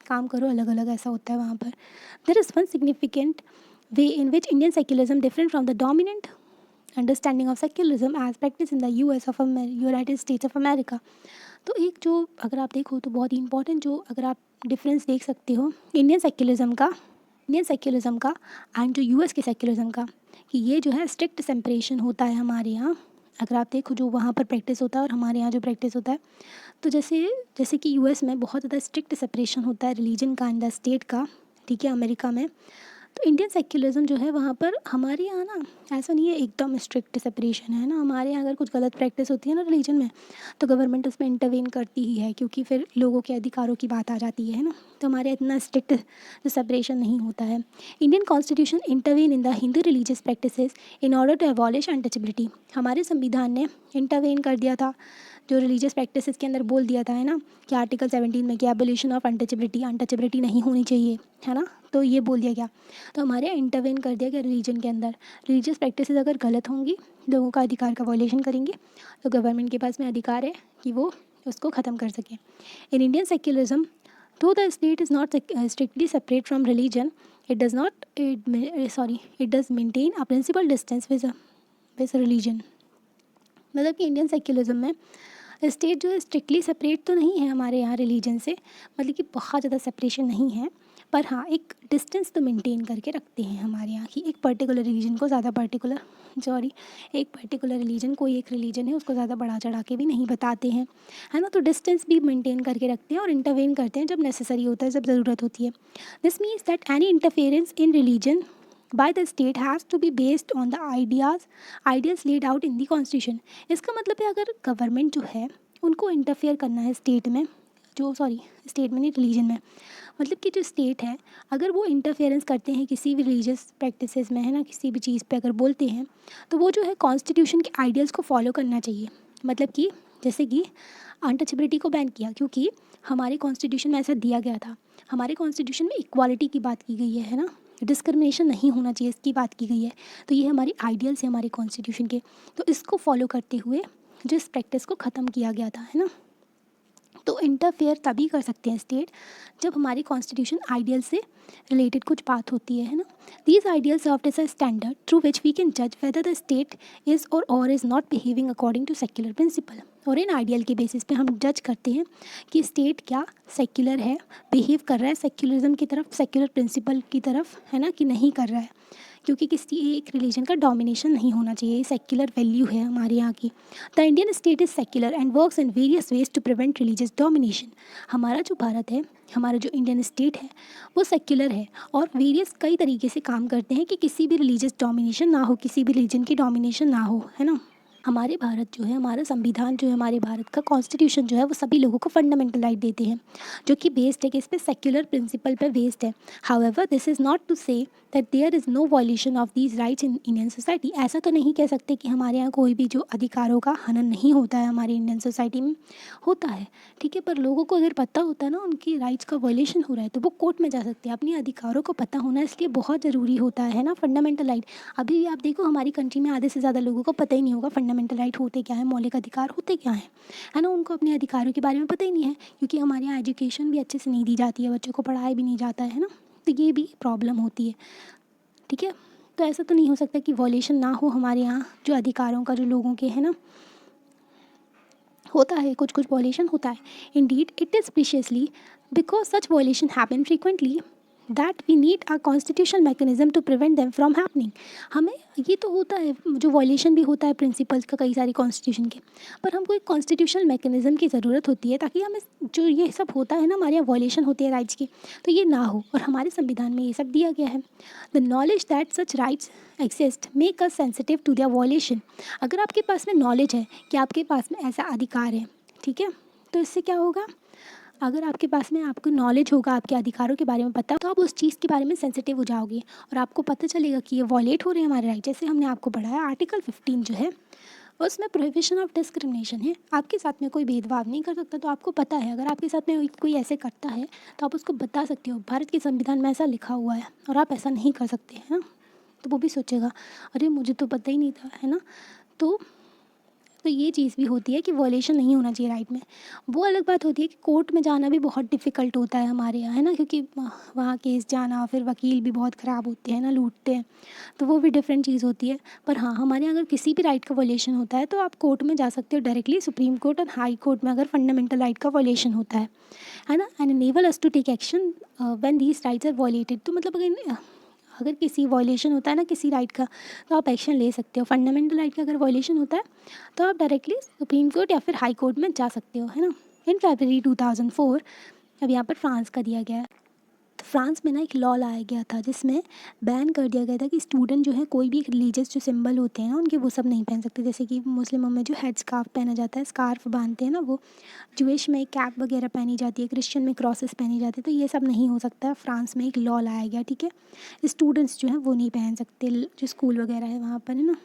A: काम करो अलग अलग ऐसा होता है वहाँ पर। There is one significant way in which Indian secularism different from the dominant understanding of secularism as practice in the US of United States of America. तो एक जो अगर आप देखो तो बहुत ही इंपॉर्टेंट जो अगर आप डिफरेंस देख सकते हो इंडियन सेक्युलरिज्म का एंड जो यूएस के सेक्युलरिज्म का, कि ये जो है स्ट्रिक्ट सेपरेशन होता है हमारे यहाँ। अगर आप देखो जो वहाँ पर प्रैक्टिस होता है और हमारे यहाँ जो प्रैक्टिस होता है, तो जैसे कि यूएस में बहुत ज़्यादा स्ट्रिक्ट सेपरेशन होता है रिलीजन का एंड द स्टेट का, ठीक है, अमेरिका में। तो इंडियन सेक्युलरिज्म जो है वहाँ पर हमारे यहाँ ना ऐसा नहीं है एकदम स्ट्रिक्ट सेपरेशन, है ना। हमारे यहाँ अगर कुछ गलत प्रैक्टिस होती है ना रिलीजन में, तो गवर्नमेंट उसमें इंटरवेन करती ही है, क्योंकि फिर लोगों के अधिकारों की बात आ जाती है ना। तो हमारे इतना स्ट्रिक्ट जो सेपरेशन नहीं होता है। Indian constitution intervene in the Hindu religious practices in order to abolish untouchability. हमारे संविधान ने इंटरवेन कर दिया था जो रिलीजियस प्रैक्टिसेस के अंदर बोल दिया था, है ना, कि आर्टिकल 17 में कि एबोलिशन ऑफ अनटचेबिलिटी नहीं होनी चाहिए, है ना। तो ये बोल दिया गया, तो हमारे यहाँ इंटरवेन कर दिया गया रिलीजन के अंदर। रिलीजियस प्रैक्टिसेस अगर गलत होंगी, लोगों का अधिकार का वॉयलेशन करेंगे, तो गवर्नमेंट के पास में अधिकार है कि वो उसको ख़त्म कर सके। In Indian secularism though the state is not strictly separate from religion, it does maintain a principal distance with religion। मतलब कि इंडियन सेक्युलरिज्म में स्टेट जो है स्ट्रिक्टली सेपरेट तो नहीं है हमारे यहाँ रिलीजन से, मतलब कि बहुत ज़्यादा सेपरेशन नहीं है, पर हाँ एक डिस्टेंस तो मेंटेन करके रखते हैं हमारे यहाँ की, एक पर्टिकुलर रिलीजन को ज़्यादा एक पर्टिकुलर रिलीजन, कोई एक रिलीजन है उसको ज़्यादा बढ़ा चढ़ा के भी नहीं बताते हैं, है ना। तो डिस्टेंस भी मेंटेन करके रखते हैं और इंटरवेन करते हैं जब नेसेसरी होता है, जब ज़रूरत होती है। This means that any interference in religion by the state has to be based on the ideas laid out in the constitution। इसका मतलब है अगर गवर्नमेंट जो है उनको इंटरफेयर करना है स्टेट में, स्टेट में नहीं रिलीजन में, मतलब कि जो स्टेट है अगर वो इंटरफेरेंस करते हैं किसी भी रिलीजियस प्रैक्टिसेस में, है ना, किसी भी चीज़ पे अगर बोलते हैं तो वो जो है कॉन्स्टिट्यूशन के आइडियल्स को फॉलो करना चाहिए। मतलब कि जैसे कि अनटचेबिलिटी को बैन किया क्योंकि हमारे कॉन्स्टिट्यूशन में ऐसा दिया गया था, हमारे कॉन्स्टिट्यूशन में इक्वालिटी की बात की गई है ना, डिस्क्रिमिनेशन नहीं होना चाहिए इसकी बात की गई है। तो ये हमारे आइडियल्स हैं हमारे कॉन्स्टिट्यूशन के, तो इसको फॉलो करते हुए जो इस प्रैक्टिस को ख़त्म किया गया था, है ना। तो इंटरफेयर तभी कर सकते हैं स्टेट जब हमारी कॉन्स्टिट्यूशन आइडियल से रिलेटेड कुछ बात होती है ना। These ideal serve as a standard through which we can जज वेदर द स्टेट इज़ और is not behaving according to secular principle. और इन आइडियल के बेसिस पे हम जज करते हैं कि स्टेट क्या सेक्युलर है, बिहेव कर रहा है सेक्युलरिज्म की तरफ, सेक्युलर प्रिंसिपल की तरफ, है ना, कि नहीं कर रहा है। क्योंकि किसी एक रिलीजन का डोमिनेशन नहीं होना चाहिए, सेक्युलर वैल्यू है हमारे यहाँ की। The Indian state is secular and works in various ways to prevent religious domination. हमारा जो भारत है, हमारा जो इंडियन स्टेट है वो सेक्युलर है और वेरियस कई तरीके से काम करते हैं कि किसी भी रिलीजियस डोमिनेशन ना हो, किसी भी रिलीजन की डोमिनेशन ना हो, है ना। हमारे भारत जो है, हमारा संविधान जो है, हमारे भारत का कॉन्स्टिट्यूशन जो है वो सभी लोगों को फंडामेंटल राइट देते हैं जो कि बेस्ड है कि इस पे सेक्युलर प्रिंसिपल पे बेस्ड है। However this is not to say that there is no violation of these rights in Indian society. ऐसा तो नहीं कह सकते कि हमारे यहाँ कोई भी जो अधिकारों का हनन नहीं होता है, हमारी इंडियन सोसाइटी में होता है, ठीक है। पर लोगों को अगर पता होता है ना उनकी राइट्स का वायलेशन हो रहा है तो वो कोर्ट में जा सकते हैं। अपने अधिकारों को पता होना इसलिए बहुत ज़रूरी होता है ना, फंडामेंटल राइट। अभी आप देखो हमारी कंट्री में आधे से ज़्यादा लोगों को पता ही नहीं होगा फंडामेंटल राइट होते क्या है, मौलिक अधिकार होते क्या हैं, है ना। उनको अपने अधिकारों के बारे में पता ही नहीं है क्योंकि हमारे यहाँ एजुकेशन भी अच्छे से नहीं दी जाती है, बच्चों को पढ़ाया भी नहीं जाता है ना। तो ये भी प्रॉब्लम होती है, ठीक है। तो ऐसा तो नहीं हो सकता कि वॉलेशन ना हो हमारे यहाँ जो अधिकारों का, जो लोगों के, है ना, होता है, कुछ कुछ वॉलेशन होता है। Indeed it is precisely because such violation happen frequently that we need a constitutional mechanism to prevent them from happening. हमें ये तो होता है, जो वॉलेशन भी होता है प्रिंसिपल्स का कई सारी कॉन्स्टिट्यूशन के, पर हमको एक कॉन्स्टिट्यूशनल मैकेनिज्म की ज़रूरत होती है ताकि हमें जो ये सब होता है ना, हमारे यहाँ वॉलेशन होती है राइट्स की, तो ये ना हो। और हमारे संविधान में ये सब दिया गया है। The knowledge that such rights exist make us sensitive to their violation. अगर आपके पास में नॉलेज है कि आपके पास में ऐसा अधिकार है, ठीक है, तो इससे क्या होगा, अगर आपके पास में आपको नॉलेज होगा, आपके अधिकारों के बारे में पता, तो आप उस चीज़ के बारे में सेंसिटिव हो जाओगे और आपको पता चलेगा कि ये वॉलेट हो रहे हैं हमारे राइट। जैसे हमने आपको पढ़ाया आर्टिकल 15 जो है उसमें प्रोहिबिशन ऑफ डिस्क्रिमिनेशन है, आपके साथ में कोई भेदभाव नहीं कर सकता। तो आपको पता है अगर आपके साथ में कोई ऐसे करता है तो आप उसको बता सकते हो, भारत के संविधान में ऐसा लिखा हुआ है और आप ऐसा नहीं कर सकते, है ना। तो वो भी सोचेगा अरे मुझे तो पता ही नहीं था, है ना। तो ये चीज़ भी होती है कि वॉलेशन नहीं होना चाहिए राइट में। वो अलग बात होती है कि कोर्ट में जाना भी बहुत डिफ़िकल्ट होता है हमारे यहाँ, है ना, क्योंकि वहाँ केस जाना, फिर वकील भी बहुत ख़राब होते हैं ना, लूटते हैं, तो वो भी डिफरेंट चीज़ होती है। पर हाँ, हमारे यहाँ अगर किसी भी राइट का वॉलेशन होता है तो आप कोर्ट में जा सकते हो डायरेक्टली, सुप्रीम कोर्ट और हाई कोर्ट में, अगर फंडामेंटल राइट का वॉलेशन होता है ना। And enable us to take action when these rights are violated. तो मतलब अगर किसी वॉलेशन होता है ना किसी राइट का, तो आप एक्शन ले सकते हो। फंडामेंटल राइट का अगर वॉलेशन होता है तो आप डायरेक्टली सुप्रीम कोर्ट या फिर हाई कोर्ट में जा सकते हो, है ना। इन फरवरी 2004 अब यहाँ पर फ्रांस का दिया गया है। तो फ्रांस में ना एक लॉ लाया गया था जिसमें बैन कर दिया गया था कि स्टूडेंट जो है कोई भी रिलीजियस जो सिंबल होते हैं ना उनके, वो सब नहीं पहन सकते। जैसे कि मुस्लिमों में जो हेड स्कार्फ पहना जाता है, स्कार्फ बांधते हैं ना, वो ज्यूइश में कैप वगैरह पहनी जाती है, क्रिश्चियन में क्रॉसेस पहनी जाती है, तो ये सब नहीं हो सकता है। फ्रांस में एक लॉ लाया गया, ठीक है। स्टूडेंट्स जो हैं वो नहीं पहन सकते, जो स्कूल वगैरह है वहाँ पर, है ना,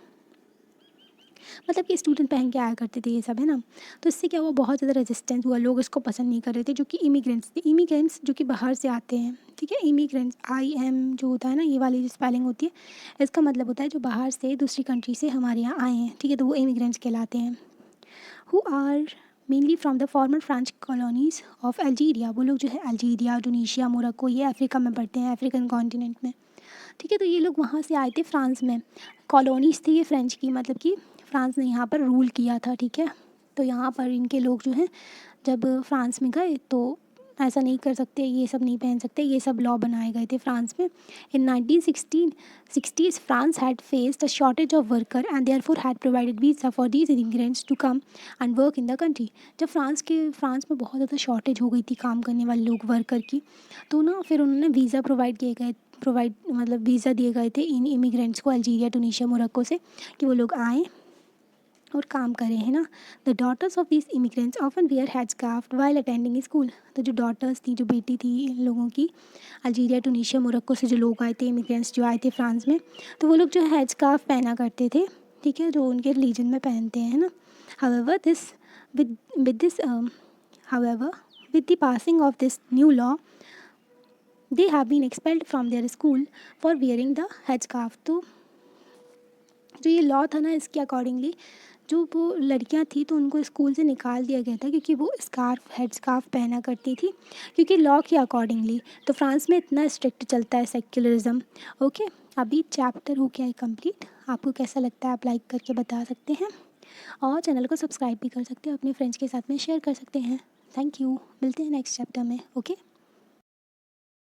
A: मतलब कि स्टूडेंट पहन के आया करते थे ये सब, है ना। तो इससे क्या हुआ, बहुत ज़्यादा रेजिस्टेंस हुआ, लोग इसको पसंद नहीं कर रहे थे, जो कि इमिग्रेंट्स जो कि बाहर से आते हैं, ठीक है। इमिग्रेंट्स IM जो होता है ना, ये वाली जो स्पेलिंग होती है, इसका मतलब होता है जो बाहर से, दूसरी कंट्री से हमारे यहाँ आए हैं, ठीक है, तो वो इमिग्रेंट्स कहलाते हैं। Who are mainly from the former French colonies of Algeria. वो लोग जो है अल्जीरिया, टूनीशिया, मोरक्को, ये अफ्रीका में पड़ते हैं, अफ्रीकन कॉन्टिनेंट में, ठीक है। तो ये लोग वहाँ से आए थे फ्रांस में, कॉलोनीज़ थी ये फ्रेंच की, मतलब कि फ्रांस ने यहाँ पर रूल किया था, ठीक है। तो यहाँ पर इनके लोग जो हैं जब फ्रांस में गए तो ऐसा नहीं कर सकते, ये सब नहीं पहन सकते, ये सब लॉ बनाए गए थे फ्रांस में। In 1960s France had faced a shortage of worker and therefore had provided visa for these immigrants to come and work in the country. जब फ्रांस में बहुत ज़्यादा शॉर्टेज हो गई थी काम करने वाले लोग, वर्कर की, तो ना फिर उन्होंने वीज़ा मतलब वीज़ा दिए गए थे इन इमिग्रेंट्स को, अल्जीरिया, टूनीशिया, मोरक्को से, कि वो लोग आएँ और काम करें, है ना। The daughters of this immigrants often wear head scarf while attending school. तो जो डॉटर्स थी, जो बेटी थी इन लोगों की, अल्जीरिया, टूनीशिया, मोरक्को से जो लोग आए थे, इमिग्रेंट्स जो आए थे फ्रांस में, तो वो लोग जो हेड स्कार्फ पहना करते थे, ठीक है, जो उनके रिलीजन में पहनते हैं, है ना। However this with this however with the passing of this new law they have been expelled from their school for wearing the head scarf. तो जो ये लॉ था ना, इसके अकॉर्डिंगली जो वो लड़कियां थी तो उनको स्कूल से निकाल दिया गया था, क्योंकि वो हेड स्कार्फ पहना करती थी, क्योंकि लॉ के अकॉर्डिंगली। तो फ्रांस में इतना स्ट्रिक्ट चलता है सेक्युलरिज्म। ओके, अभी चैप्टर हो गया है कंप्लीट। आपको कैसा लगता है आप लाइक करके बता सकते हैं, और चैनल को सब्सक्राइब भी कर सकते हो, अपने फ्रेंड्स के साथ में शेयर कर सकते हैं। थैंक यू, मिलते हैं नेक्स्ट चैप्टर में। ओके।